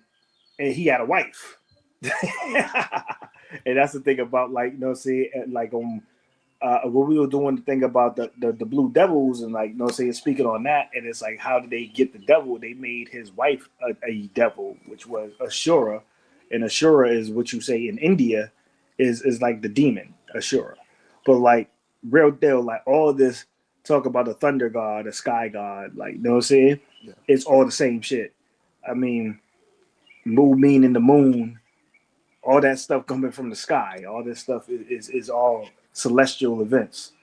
he had a wife. And that's the thing about, like, you know, see, like what we were doing, the thing about the blue devils, and, like, you know, say, speaking on that, and it's like, how did they get the devil? They made his wife a devil, which was Ashura, and Ashura is what you say in India is like the demon Ashura. But, like, real deal, like, all this talk about the thunder god, the sky god, like, you know what I'm saying? Yeah. It's all the same shit. I mean, moon meaning the moon, all that stuff coming from the sky, all this stuff is all celestial events,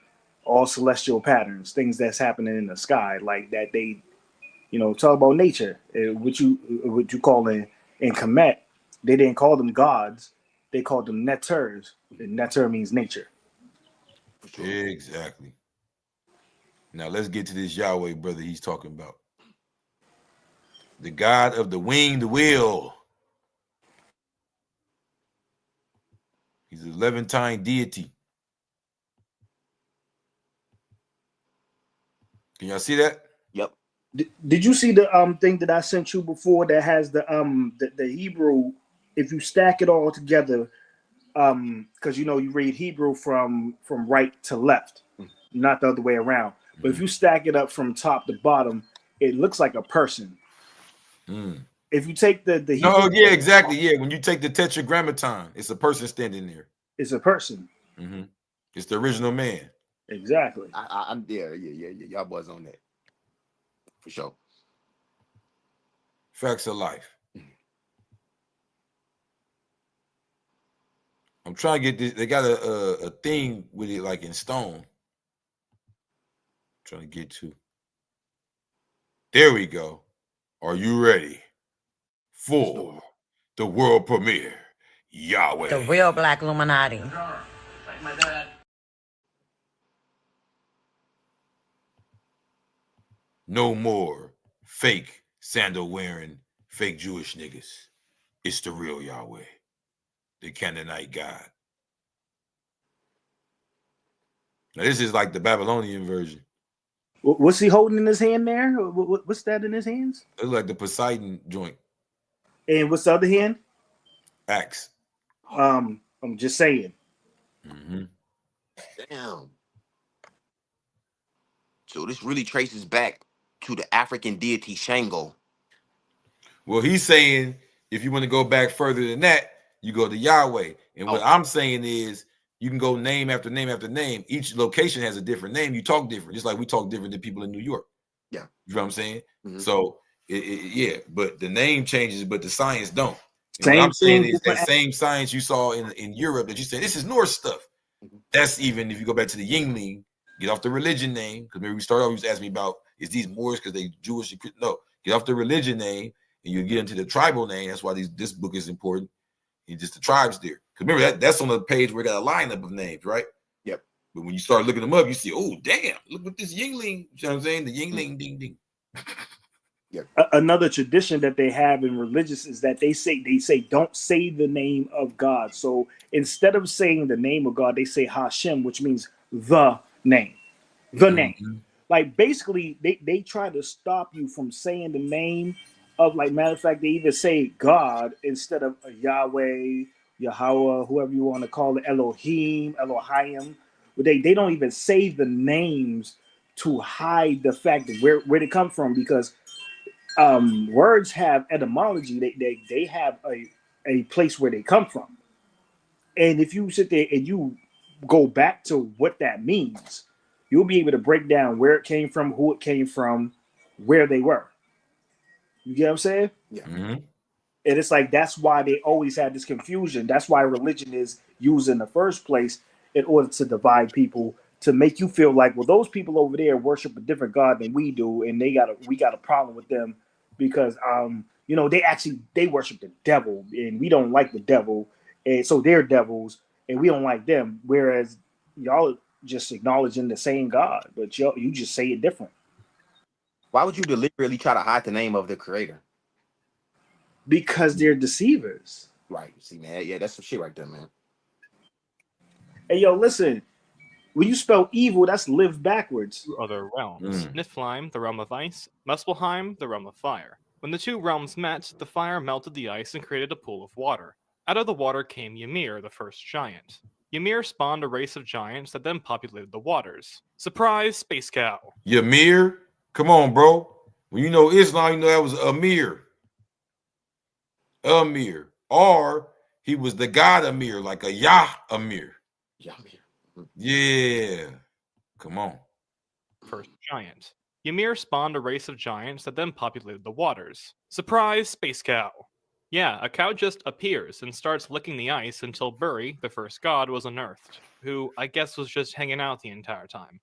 all celestial patterns, things that's happening in the sky, like that. They, you know, talk about nature, what you call in Kemet, they didn't call them gods, they called them neters, and neter means nature. Sure. Exactly. Now let's get to this Yahweh brother he's talking about. The God of the winged wheel. He's a Levantine deity. Can y'all see that? Yep. Did you see the thing that I sent you before that has the Hebrew? If you stack it all together, because you know you read Hebrew from right to left, not the other way around. But if you stack it up from top to bottom, it looks like a person. If you take the Hebrew, oh yeah, exactly, yeah. When you take the Tetragrammaton, it's a person standing there. It's a person. It's the original man. Exactly. I'm there. Yeah. Y'all boys on that for sure. Facts of life. I'm trying to get this. They got a thing with it, like in stone. I'm trying to get to. There we go. Are you ready for the world premiere? Yahweh. The real Black Illuminati. No more fake sandal wearing, fake Jewish niggas. It's the real Yahweh, the Canaanite God. Now, this is like the Babylonian version. What's he holding in his hand there? What's that in his hands? It's like the Poseidon joint. And what's the other hand? Axe. I'm just saying. Mm-hmm. Damn. So this really traces back to the African deity Shango. Well, he's saying if you want to go back further than that, you go to Yahweh. And what I'm saying is you can go name after name after name. Each location has a different name. You talk different, just like we talk different than people in New York. Yeah. You know what I'm saying? Mm-hmm. So, yeah, but the name changes, but the science don't. And Same what I'm saying thing, is that same science you saw in Europe that you said, this is Norse stuff. Mm-hmm. That's even if you go back to the Yingling, get off the religion name, because maybe we started off, you was asking me about, is these Moors because they Jewish? No, get off the religion name, and you get into the tribal name. That's why this book is important. It's just the tribes there. Because remember, that's on the page where it got a lineup of names, right? Yep. But when you start looking them up, you see, oh, damn, look what this Yingling, you know what I'm saying? The Yingling, ding, ding. Another tradition that they have in religious is that they say don't say the name of God. So instead of saying the name of God, they say Hashem, which means the name. The name. Like basically they try to stop you from saying the name of, like, matter of fact, they even say God instead of Yahweh, Yahweh, whoever you want to call it, Elohim, Elohim. They don't even say the names to hide the fact that where they come from, because words have etymology. They have a place where they come from. And if you sit there and you go back to what that means, you'll be able to break down where it came from, who it came from, where they were. You get what I'm saying? Yeah. Mm-hmm. And it's like, that's why they always had this confusion. That's why religion is used in the first place, in order to divide people, to make you feel like, well, those people over there worship a different God than we do, and we got a problem with them because they worship the devil, and we don't like the devil, and so they're devils, and we don't like them. Whereas y'all just acknowledging the same God, but you just say it different. Why would you deliberately try to hide the name of the creator? Because they're deceivers. Right. See, man. Yeah, that's some shit right there, man. Hey, yo, listen. When you spell evil, that's live backwards. Two other realms. Niflheim, the realm of ice, Muspelheim, the realm of fire. When the two realms met, the fire melted the ice and created a pool of water. Out of the water came Ymir, the first giant. Ymir spawned a race of giants that then populated the waters. Surprise, space cow. Ymir? Come on, bro. When you know Islam, you know that was Amir. Amir. Or he was the god Amir, like a Yah Amir. Yeah. Come on. First giant. Ymir spawned a race of giants that then populated the waters. Surprise, space cow. Yeah, a cow just appears and starts licking the ice until Buri, the first god, was unearthed, who I guess was just hanging out the entire time.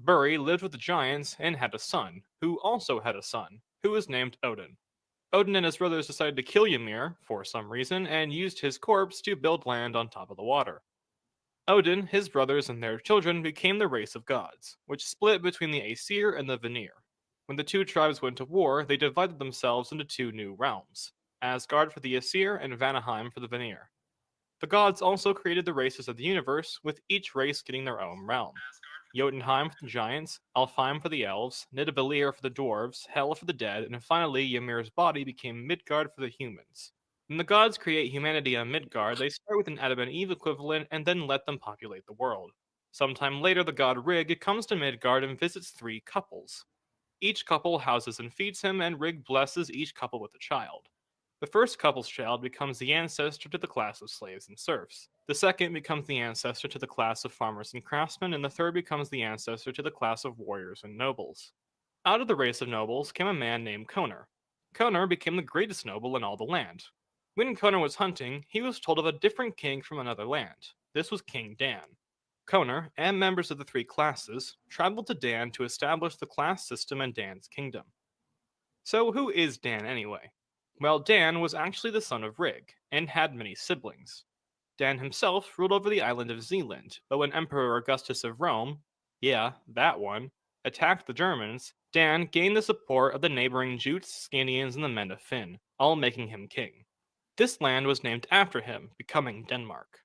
Buri lived with the giants and had a son, who also had a son, who was named Odin. Odin and his brothers decided to kill Ymir, for some reason, and used his corpse to build land on top of the water. Odin, his brothers, and their children became the race of gods, which split between the Aesir and the Vanir. When the two tribes went to war, they divided themselves into two new realms, Asgard for the Aesir and Vanaheim for the Vanir. The gods also created the races of the universe, with each race getting their own realm. Jotunheim for the giants, Alfheim for the elves, Nidavellir for the dwarves, Hel for the dead, and finally Ymir's body became Midgard for the humans. When the gods create humanity on Midgard, they start with an Adam and Eve equivalent and then let them populate the world. Sometime later, the god Rig comes to Midgard and visits 3 couples. Each couple houses and feeds him, and Rig blesses each couple with a child. The first couple's child becomes the ancestor to the class of slaves and serfs. The second becomes the ancestor to the class of farmers and craftsmen, and the third becomes the ancestor to the class of warriors and nobles. Out of the race of nobles came a man named Konar. Konar became the greatest noble in all the land. When Konar was hunting, he was told of a different king from another land. This was King Dan. Konar, and members of the 3 classes, traveled to Dan to establish the class system in Dan's kingdom. So who is Dan anyway? Well, Dan was actually the son of Rig, and had many siblings. Dan himself ruled over the island of Zealand, but when Emperor Augustus of Rome, yeah, that one, attacked the Germans, Dan gained the support of the neighboring Jutes, Scandinavians, and the men of Finn, all making him king. This land was named after him, becoming Denmark.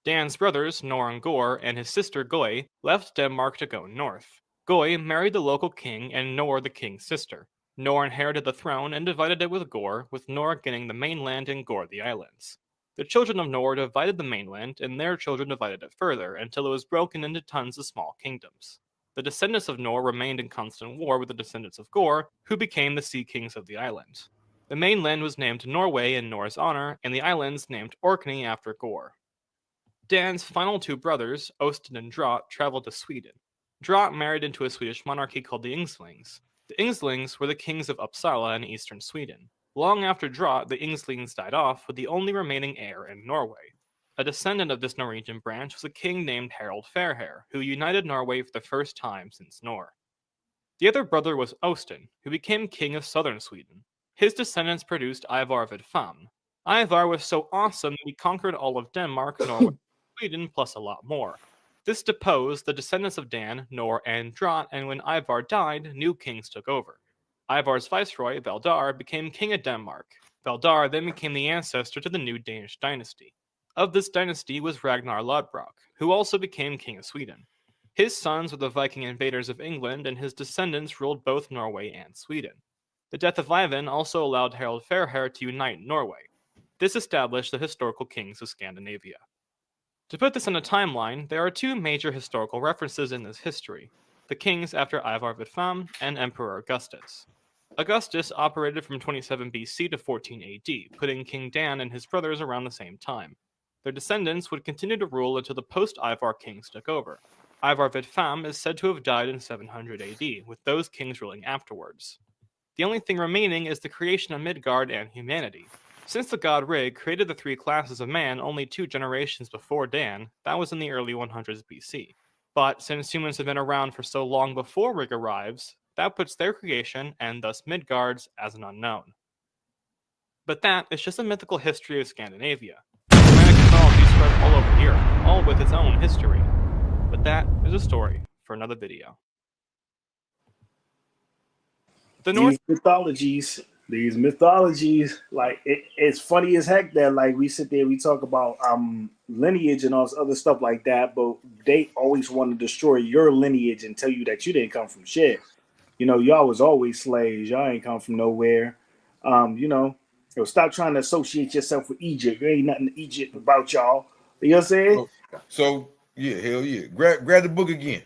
Dan's brothers, Nor and Gor, and his sister Goy, left Denmark to go north. Goy married the local king and Nor the king's sister. Nor inherited the throne and divided it with Gor, with Nor getting the mainland and Gor the islands. The children of Nor divided the mainland, and their children divided it further, until it was broken into tons of small kingdoms. The descendants of Nor remained in constant war with the descendants of Gor, who became the sea kings of the island. The mainland was named Norway in Nor's honor, and the islands named Orkney after Gor. Dan's final two brothers, Osten and Drat, traveled to Sweden. Drat married into a Swedish monarchy called the Ingslings. The Ingslings were the kings of Uppsala in eastern Sweden. Long after Drat, the Ingslings died off, with the only remaining heir in Norway. A descendant of this Norwegian branch was a king named Harald Fairhair, who united Norway for the first time since Nor. The other brother was Osten, who became king of southern Sweden. His descendants produced Ivar Vidfamne. Ivar was so awesome that he conquered all of Denmark, Norway, Sweden, plus a lot more. This deposed the descendants of Dan, Nor, and Drat, and when Ivar died, new kings took over. Ivar's viceroy, Valdar, became king of Denmark. Valdar then became the ancestor to the new Danish dynasty. Of this dynasty was Ragnar Lodbrok, who also became king of Sweden. His sons were the Viking invaders of England, and his descendants ruled both Norway and Sweden. The death of Ivan also allowed Harald Fairhair to unite Norway. This established the historical kings of Scandinavia. To put this in a timeline, there are two major historical references in this history: the kings after Ivar Vidfamne and Emperor Augustus. Augustus operated from 27 BC to 14 AD, putting King Dan and his brothers around the same time. Their descendants would continue to rule until the post-Ivar kings took over. Ivar Vidfamne is said to have died in 700 AD, with those kings ruling afterwards. The only thing remaining is the creation of Midgard and humanity. Since the god Rig created the three classes of man only 2 generations before Dan, that was in the early 100s BC. But since humans have been around for so long before Rig arrives, that puts their creation, and thus Midgard's, as an unknown. But that is just a mythical history of Scandinavia. Germanic mythology spread all over Europe, all with its own history. But that is a story for another video. These mythologies, like it's funny as heck that like we sit there, we talk about lineage and all this other stuff like that, but they always want to destroy your lineage and tell you that you didn't come from shit. You know, y'all was always slaves. Y'all ain't come from nowhere. You know, stop trying to associate yourself with Egypt. There ain't nothing Egypt about y'all. You know what I'm saying? So yeah, hell yeah. Grab the book again.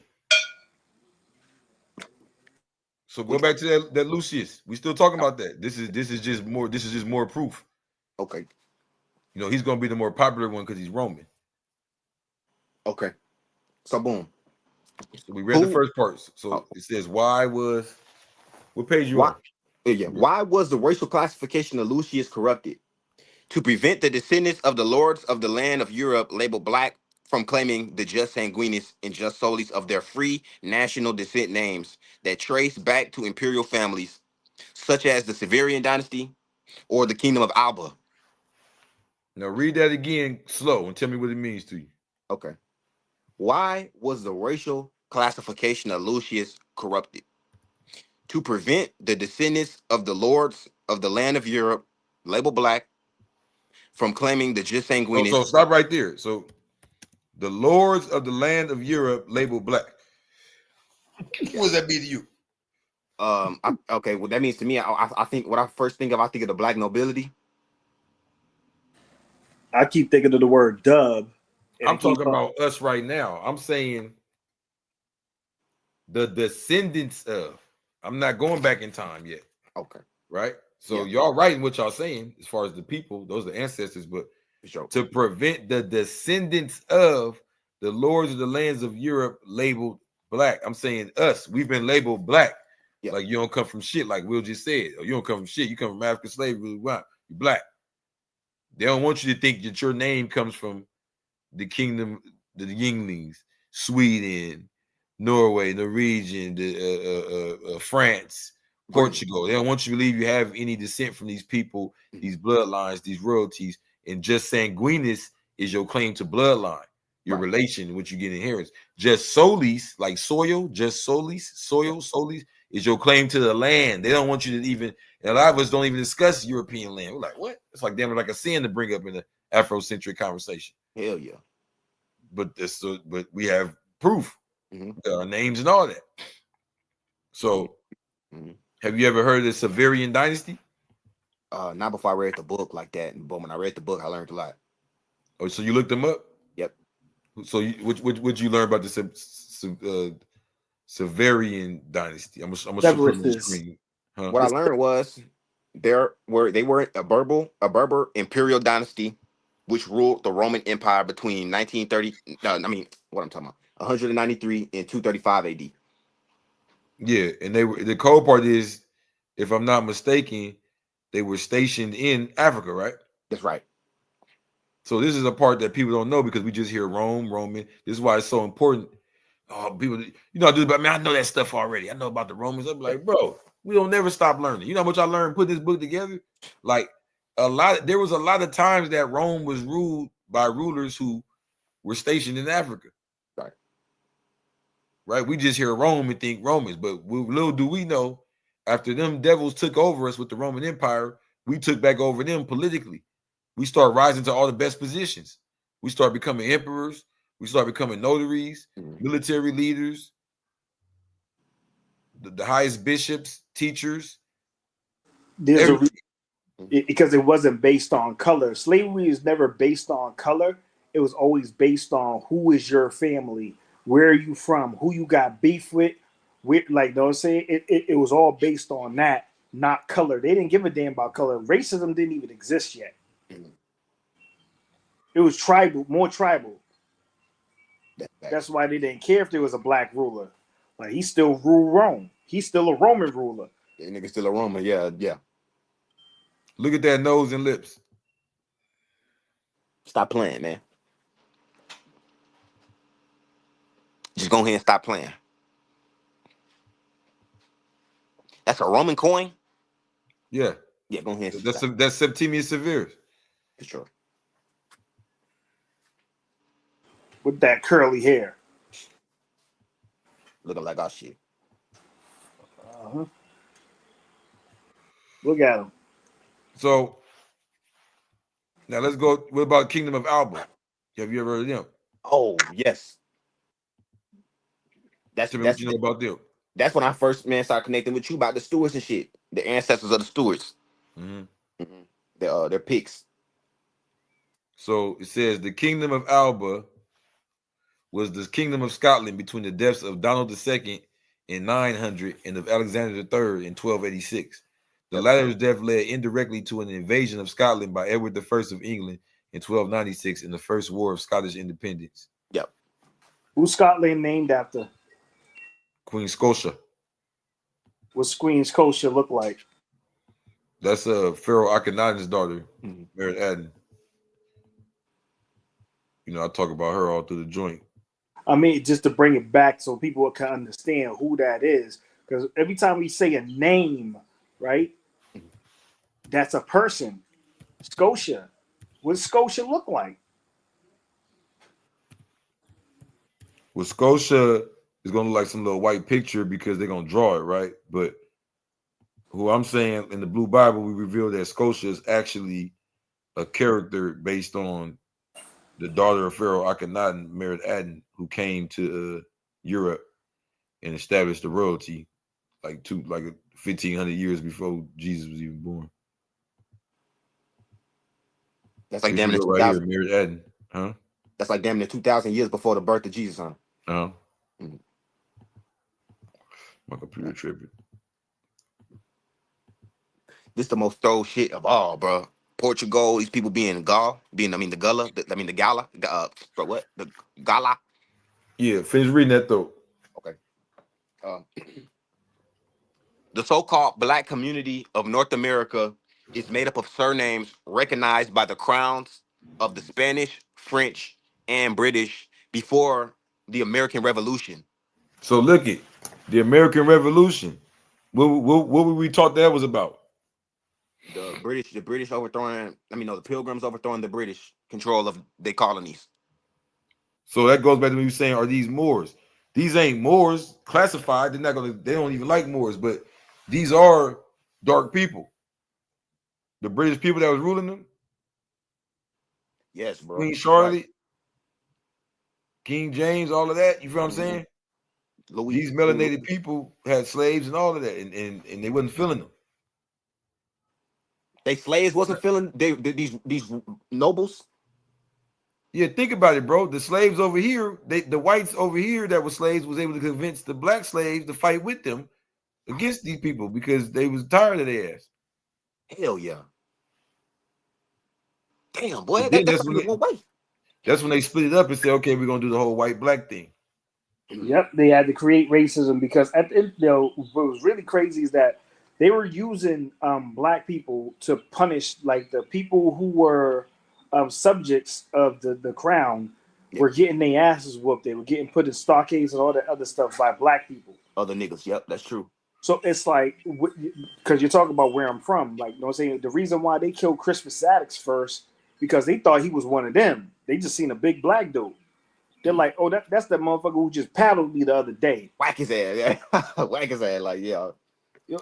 So go back to that Lucius. We still talking about that. This is just more proof. Okay. You know, he's gonna be the more popular one because he's Roman. Okay. So boom. So we read the first part. So it says, why was what page you on? Yeah. Why was the racial classification of Lucius corrupted? To prevent the descendants of the lords of the land of Europe labeled black from claiming the just sanguinis and just solis of their free national descent names that trace back to imperial families, such as the Severian dynasty or the kingdom of Alba. Now read that again slow and tell me what it means to you. Okay. Why was the racial classification of Lucius corrupted? To prevent the descendants of the lords of the land of Europe, labeled black, from claiming the just sanguinis. So stop right there. So the lords of the land of Europe labeled black. What does that mean to you? Okay, what that means to me, I think what I first think of, I think of the black nobility. I keep thinking of the word dub. I'm talking about us right now. I'm saying the descendants of. I'm not going back in time yet. Okay. Right? So y'all writing what y'all saying as far as the people, those are the ancestors, but to prevent the descendants of the lords of the lands of Europe labeled black. I'm saying us. We've been labeled black. Yeah. Like you don't come from shit, like Will just said. Or you don't come from shit. You come from African slavery. You're black. They don't want you to think that your name comes from the kingdom, the Yinglings, Sweden, Norway, Norwegian, France, Portugal. They don't want you to believe you have any descent from these people, these bloodlines, these royalties, and just sanguinis is your claim to bloodline, your relation, which you get inheritance. Just solis, like soil, just solis, solis is your claim to the land. They don't want you to even, and a lot of us don't even discuss European land. We're like, what? It's like damn, like a sin to bring up in an Afrocentric conversation. Hell yeah. but we have proof, names and all that. So, have you ever heard of the Severian dynasty? Not before I read the book like that, but when I read the book, I learned a lot. Oh, so you looked them up? Yep. So, what you learn about the Severian dynasty? I'm gonna put it on the screen. Huh? What I learned was they were a Berber imperial dynasty, which ruled the Roman Empire between 193 and 235 AD. Yeah, and the cold part is, if I'm not mistaken, they were stationed in Africa, right? That's right. So this is a part that people don't know because we just hear Rome, Roman. This is why it's so important. Oh, people, I know that stuff already. I know about the Romans. I'm like, bro, we don't never stop learning. You know how much I learned putting this book together? Like there was a lot of times that Rome was ruled by rulers who were stationed in Africa. Right? We just hear Rome and think Romans, but little do we know, after them devils took over us with the Roman Empire, we took back over them politically. We start rising to all the best positions. We start becoming emperors. We start becoming notaries, military leaders, the highest bishops, teachers. There's a reason, because it wasn't based on color. Slavery is never based on color. It was always based on who is your family, where are you from, who you got beef with. Like, know what I'm saying? It was all based on that, not color. They didn't give a damn about color. Racism didn't even exist yet. It was tribal, more tribal. That's why they didn't care if there was a black ruler. Like, he still ruled Rome. He's still a Roman ruler. Yeah, nigga still a Roman. Yeah. Look at that nose and lips. Stop playing, man. Just go ahead and stop playing. That's a Roman coin? Yeah. Yeah, go ahead. That's Septimius Severus. For sure. With that curly hair. Looking like our shit. Look at him. So, now let's go. What about Kingdom of Alba? Have you ever heard of them? Oh, yes. Tell me what you know about them. That's when I first, started connecting with you about the Stuarts and shit. The ancestors of the Stuarts. Their picks. So it says the Kingdom of Alba was the kingdom of Scotland between the deaths of Donald II in 900 and of Alexander III in 1286. The latter's death led indirectly to an invasion of Scotland by Edward I of England in 1296 in the First War of Scottish Independence. Yep. Who's Scotland named after? Queen Scotia. What's Queen Scotia look like? That's Pharaoh Akhenaten's daughter, Mary Adden. I talk about her all through the joint. I mean, just to bring it back so people can understand who that is. Because every time we say a name, right, that's a person. Scotia. What does Scotia look like? Well, Scotia is going to look like some little white picture because they're going to draw it, right? But who I'm saying, in the Blue Bible, we reveal that Scotia is actually a character based on the daughter of Pharaoh Akhenaten, Mary Adden, who came to Europe and established the royalty like 1,500 years before Jesus was even born. That's like damn near 2,000. Mary Adden, huh? That's like damn near 2,000 years before the birth of Jesus, huh? My computer tripping. This is the most throw shit of all, bro. Portugal, these people being Gala, the Gala, for what? The Gala? Yeah, finish reading that though. Okay. The so-called Black community of North America is made up of surnames recognized by the crowns of the Spanish, French, and British before the American Revolution. So look at the American Revolution. What were we taught that was about? The British overthrowing, the Pilgrims overthrowing the British control of their colonies. So that goes back to me saying, are these Moors? These ain't Moors classified. They don't even like Moors, but these are dark people. The British people that was ruling them. Yes, bro. Queen Charlotte. King James, all of that. You feel what I'm saying? These melanated people had slaves and all of that, and they wasn't feeling them. They slaves wasn't feeling these nobles. Yeah, think about it, bro. The slaves over here, the whites over here that were slaves was able to convince the black slaves to fight with them against these people because they was tired of their ass. Hell yeah. Damn, boy, That's when they split it up and said, okay, we're gonna do the whole white black thing. Yep, they had to create racism because at the end, what was really crazy is that they were using black people to punish like the people who were subjects of the crown were getting their asses whooped. They were getting put in stockades and all that other stuff by black people. Other niggas, yep, that's true. So it's like, because you're talking about where I'm from, like, you know what I'm saying? The reason why they killed Crispus Attucks first, because they thought he was one of them. They just seen a big black dude. They're like, oh, that's the motherfucker who just paddled me the other day. Whack his ass, yeah. Whack his ass, like, yeah.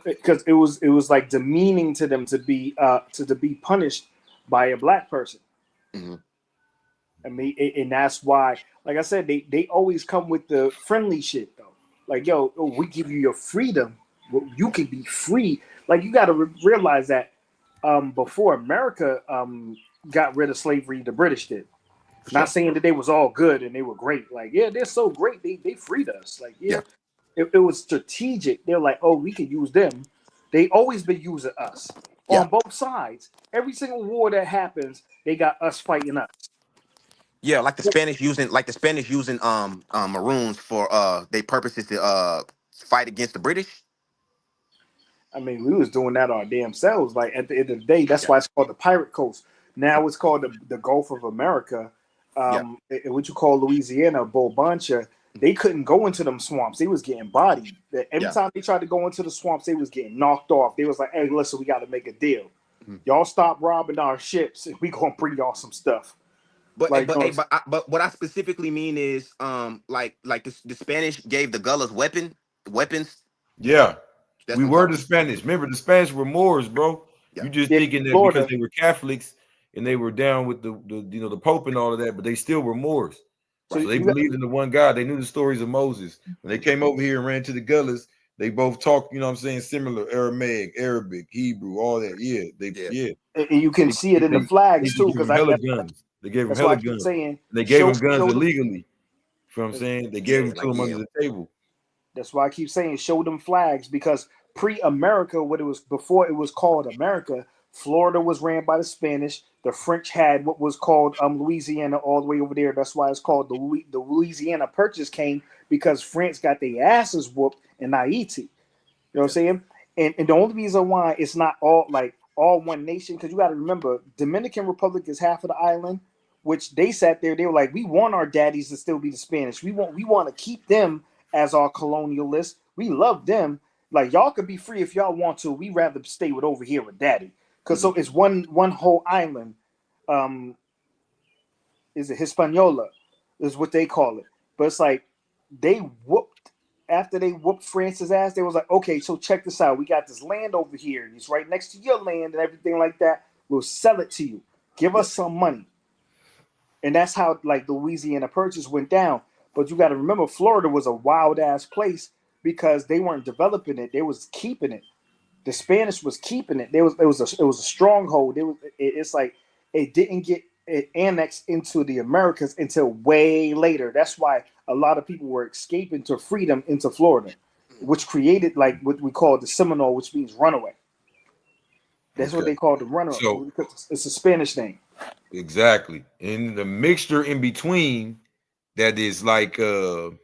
Because it was like demeaning to them to be punished by a black person. Mm-hmm. I mean, and that's why, like I said, they always come with the friendly shit though. Like, yo, we give you your freedom. You can be free. Like, you got to realize that before America got rid of slavery, the British did. Not saying that they was all good and they were great. Like, yeah, they're so great. They freed us. Like, yeah. It was strategic. They're like, oh, we can use them. They always been using us on both sides. Every single war that happens, they got us fighting us. Yeah, like the Spanish using Maroons for their purposes to fight against the British. I mean, we was doing that our damn selves. Like, at the end of the day, that's why it's called the Pirate Coast. Now it's called the Gulf of America. What you call Louisiana, Bobancha, they couldn't go into them swamps. They was getting bodied. Every time they tried to go into the swamps, they was getting knocked off. They was like, hey, listen, we got to make a deal. Mm-hmm. Y'all stop robbing our ships and we gonna bring y'all some stuff. But what I specifically mean is like the Spanish gave the Gullas weapons. Yeah. We were the Spanish. Remember, the Spanish were Moors, bro. Yeah. You just thinking that Florida, because they were Catholics and they were down with the Pope and all of that, but they still were Moors. So they believed in the one God. They knew the stories of Moses. When they came over here and ran to the Gullas, they both talked, you know what I'm saying, similar Aramaic, Arabic, Hebrew, all that. Yeah. And you can see it in the flags too, because guns. They gave them hella guns. They gave them guns illegally. You know what I'm saying? They gave them to them under the table. That's why I keep saying show them flags, because pre-America, what it was before it was called America, Florida was ran by the Spanish. The French had what was called Louisiana all the way over there. That's why it's called the Louisiana Purchase came, because France got their asses whooped in Haiti. You know what I'm saying? And the only reason why it's not all one nation, because you got to remember, Dominican Republic is half of the island, which they sat there. They were like, we want our daddies to still be the Spanish. We want to keep them as our colonialists. We love them. Like, y'all could be free if y'all want to. We rather stay over here with daddy. Because so it's one whole island. Is it Hispaniola? Is what they call it. But it's like after they whooped France's ass, they was like, okay, so check this out. We got this land over here. It's right next to your land and everything like that. We'll sell it to you. Give us some money. And that's how like the Louisiana Purchase went down. But you got to remember, Florida was a wild ass place because they weren't developing it. They was keeping it. The Spanish was keeping it. It was a stronghold. It's like it didn't get annexed into the Americas until way later. That's why a lot of people were escaping to freedom into Florida, which created like what we call the Seminole, which means runaway. That's what they call the runaway. So, it's a Spanish name. Exactly. And the mixture in between that is like you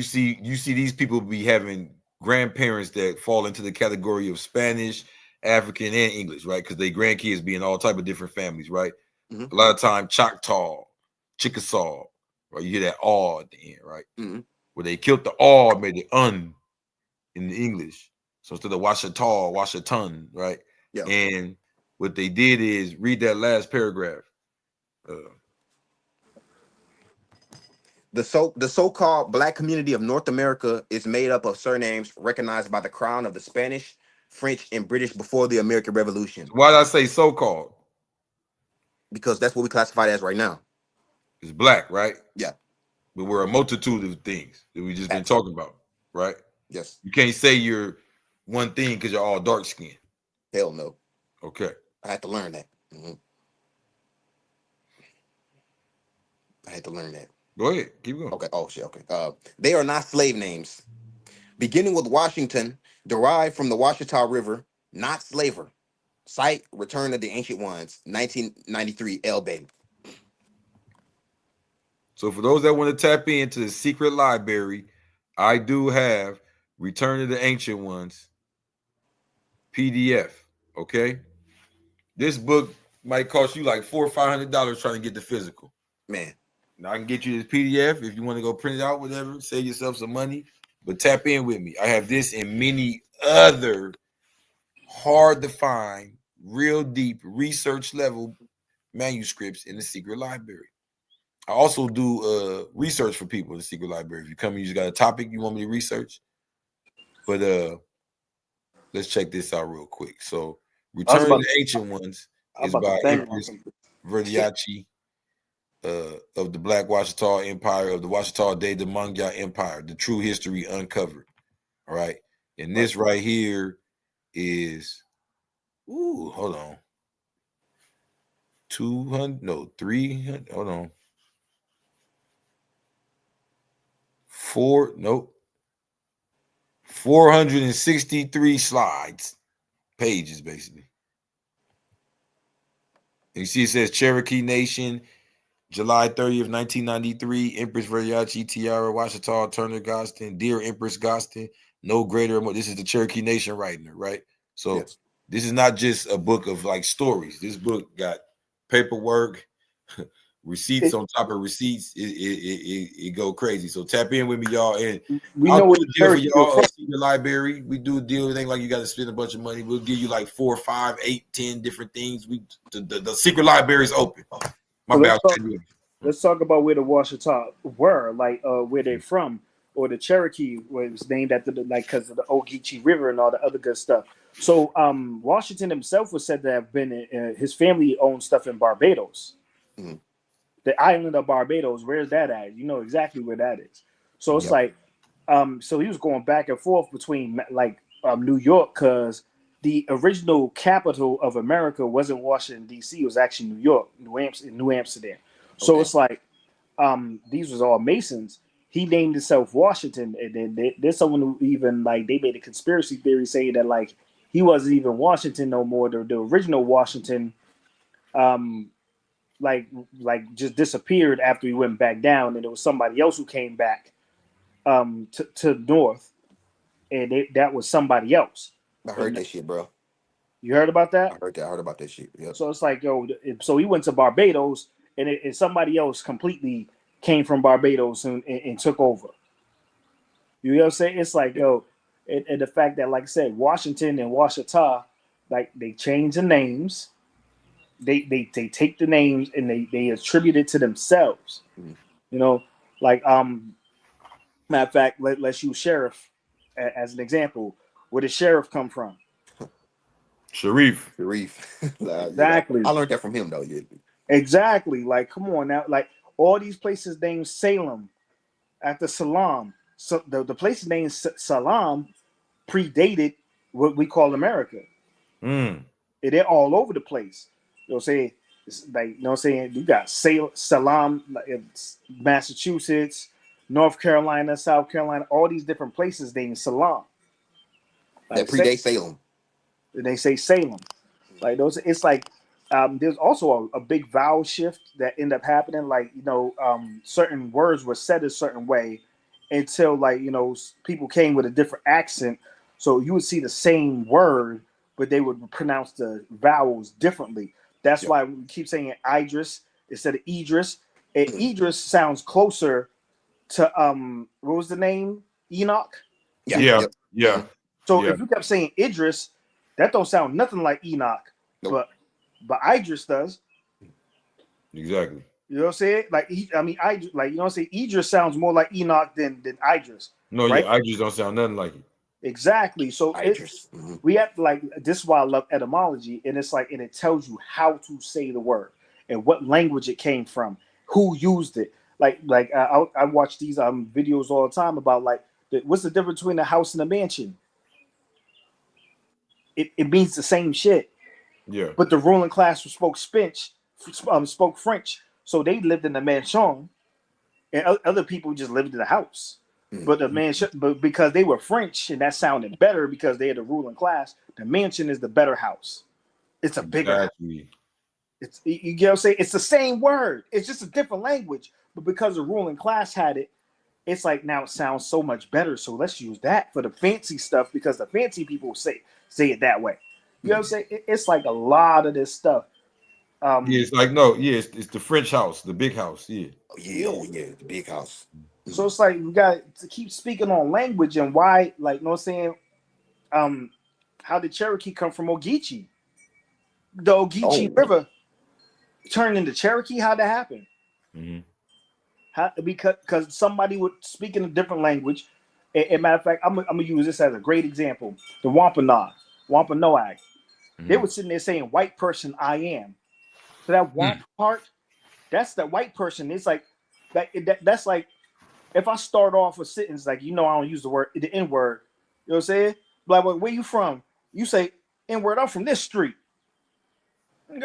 see these people be having grandparents that fall into the category of Spanish, African, and English, right? Because they grandkids be in all type of different families, right? Mm-hmm. A lot of time Choctaw, Chickasaw, right? You hear that "aw" at the end, right? Mm-hmm. Where they killed the "aw" made it "un" in the English. So instead of Washita, Washington, right? Yeah. And what they did is read that last paragraph. The so-called Black community of North America is made up of surnames recognized by the crown of the Spanish, French, and British before the American Revolution. Why did I say so-called? Because that's what we classify it as right now. is black, right? Yeah. But we're a multitude of things that we just been talking about, right? Yes. You can't say you're one thing because you're all dark skinned. Hell no. Okay. I had to learn that. I had to learn that. Go ahead. Keep going. Okay. Oh, shit. Okay. They are not slave names. Beginning with Washington, derived from the Washita River, not slaver. Site, Return of the Ancient Ones, 1993, L. Baby. So for those that want to tap into the secret library, I do have Return of the Ancient Ones PDF. Okay. This book might cost you like $400 or $500 trying to get the physical. Man. Now I can get you this PDF if you want to go print it out, whatever, save yourself some money. But tap in with me. I have this and many other hard to find, real deep research level manuscripts in the secret library. I also do research for people in the secret library. If you come and you just got a topic you want me to research. But let's check this out real quick. So Return of the Ancient Ones is by Empress Verdiachi of the Black Washita Empire, of the Washita de Mangya Empire, the true history uncovered. All right. And this right here is, hold on. 300, hold on. 463 slides, pages, basically. And you see it says Cherokee Nation, July 30th, 1993, Empress Verdiachi, Tiara, Washita, Turner Gostin, Dear Empress Gostin, no greater. This is the Cherokee Nation writing it, right? So this is not just a book of like stories. This book got paperwork, receipts on top of receipts. It go crazy. So tap in with me, y'all. And we I'll know do what a the deal for Cherokee y'all. Secret library. We do a deal. It ain't like you got to spend a bunch of money. We'll give you like 4, 5, 8, 10 different things. The secret library is open. So let's talk about where the Washita were, like where they're from, or the Cherokee was named after because of the Ogeechee River and all the other good stuff. So Washington himself was said to have been his family owned stuff in Barbados. Mm-hmm. The island of Barbados, where's that at? You know exactly where that is. So it's like, so he was going back and forth between New York, because the original capital of America wasn't Washington D.C. It was actually New York, New Amsterdam. So it's like, these was all Masons. He named himself Washington, and then there's someone who even they made a conspiracy theory saying that he wasn't even Washington no more. The original Washington, just disappeared after he went back down, and it was somebody else who came back to north, and that was somebody else. I heard that shit, bro. You heard about that? I heard about that shit. Yep. So it's like, so he went to Barbados, and somebody else completely came from Barbados and took over. You know what I'm saying? It's like, and the fact that, like I said, Washington and Washita, they change the names. They take the names and they attribute it to themselves. Mm-hmm. You know, matter of fact, let's use sheriff as an example. Where did sheriff come from? Sharif. Exactly. I learned that from him though. Yeah. Exactly. Come on now. All these places named Salem after Salam. So the places named Salam predated what we call America. They're all over the place. You know what I'm saying? It's you know what I'm saying? You got Salam, Massachusetts, North Carolina, South Carolina, all these different places named Salam. That predate Salem. They say Salem. It's there's also a big vowel shift that ended up happening. Certain words were said a certain way until people came with a different accent. So you would see the same word, but they would pronounce the vowels differently. That's why we keep saying Idris instead of Idris. And Idris sounds closer to what was the name? Enoch? Yeah. So if you kept saying Idris, that don't sound nothing like Enoch. Nope. But Idris does. Exactly. You know what I'm saying? You know what I'm saying? Idris sounds more like Enoch than Idris. No, right? yeah, Idris don't sound nothing like it. Exactly. So we have to this is why I love etymology, and it's and it tells you how to say the word and what language it came from. who used it. I watch these videos all the time about like what's the difference between a house and a mansion. It means the same shit. Yeah. But the ruling class spoke French, so they lived in the mansion, and other people just lived in the house. But the mansion, but because they were French and that sounded better because they had the ruling class, the mansion is the better house. It's a bigger house. It's, you get what I'm saying? It's the same word. It's just a different language. But because the ruling class had it, it's like now it sounds so much better. So let's use that for the fancy stuff because the fancy people say it that way. You know what I'm saying? It's like a lot of this stuff. Yeah, it's like it's the French house, the big house. Yeah. The big house. So it's like we got to keep speaking on language and why, like, you know what I'm saying? How did Cherokee come from Ogeechee? The Ogeechee River turned into Cherokee. How'd that happen? Because somebody would speak in a different language. As matter of fact, I'm gonna use this as a great example. The Wampanoag. They were sitting there saying, "White person, I am." So that Wamp part, that's the white person. It's like that's like if I start off a sentence like, I don't use the N word. You know what I'm saying? Like, where you from? You say N word. I'm from this street.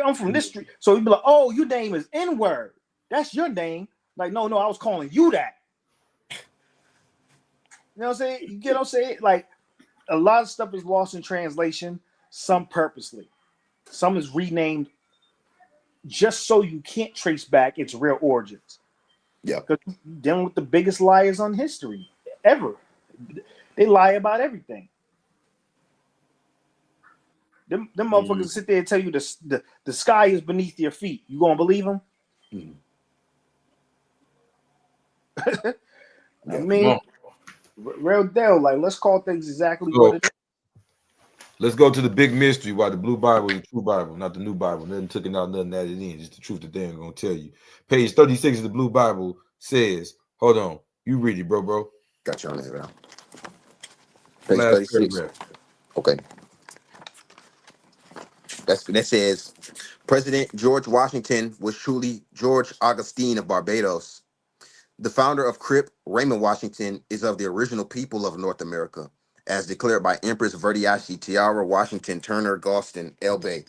I'm from this street. So you'd be like, "Oh, your name is N word. That's your name." Like, no, I was calling you that. You know what I'm saying? You get what I'm saying? Like, a lot of stuff is lost in translation, some purposely. Some is renamed just so you can't trace back its real origins. Yeah. Because you're dealing with the biggest liars on history ever. They lie about everything. Them motherfuckers sit there and tell you the sky is beneath your feet. You gonna believe them? I mean, real deal. Like, let's call things exactly what it is. Let's go to the big mystery why the Blue Bible is the true Bible, not the New Bible. Nothing took it out, nothing added in. Just the truth that they ain't gonna tell you. Page 36 of the Blue Bible says, hold on, you read it, bro. Got you on there, bro. Page 36. Okay. That says, President George Washington was truly George Augustine of Barbados. The founder of Crip, Raymond Washington, is of the original people of North America, as declared by Empress Verdiashi Tiara Washington Turner Galston Elbay.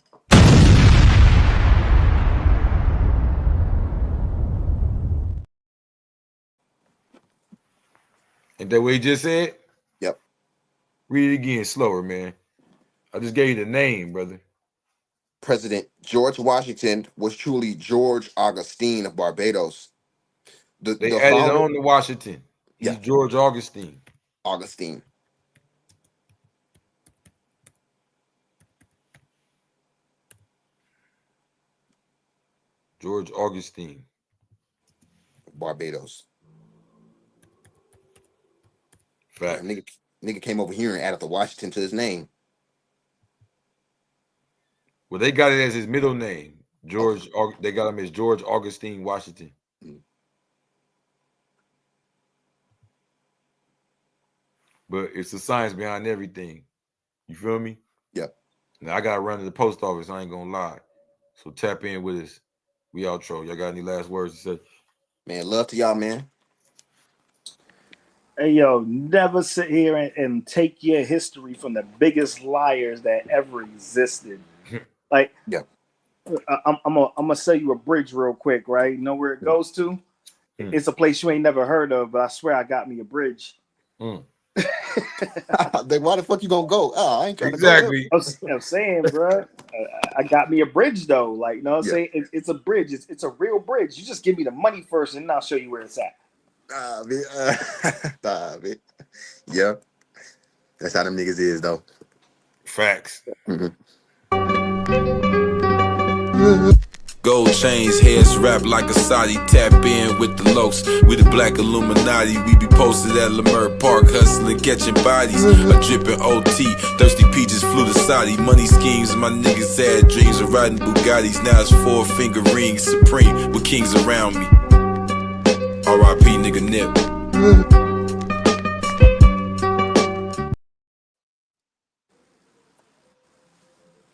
Ain't that what he just said? Yep. Read it again, slower, man. I just gave you the name, brother. President George Washington was truly George Augustine of Barbados. They added on to Washington. He's George Augustine. George Augustine. Barbados. Fact. Nigga came over here and added the Washington to his name. Well, they got it as his middle name. George. They got him as George Augustine Washington. But it's the science behind everything. You feel me? Yep. Now I gotta run to the post office. I ain't gonna lie. So tap in with us. We outro. Y'all got any last words to say? Man, love to y'all, man. Hey, yo, never sit here and take your history from the biggest liars that ever existed. Like, I'm gonna sell you a bridge real quick, right? You know where it goes to? It's a place you ain't never heard of, but I swear I got me a bridge. Then why the fuck you gonna go? Oh, I ain't trying to go. I'm saying, bro, I got me a bridge though. Like, you know what I'm saying? It's a bridge. It's a real bridge. You just give me the money first, and then I'll show you where it's at. Yeah, that's how them niggas is though. Facts. Gold chains, heads wrapped like a Saudi. Tap in with the lokes, we the Black Illuminati. We be posted at Leimert Park, hustling, catching bodies. A dripping OT, thirsty peaches flew to Saudi. Money schemes, my niggas had dreams of riding Bugattis. Now it's 4-finger rings, supreme with kings around me. R.I.P. nigga Nip.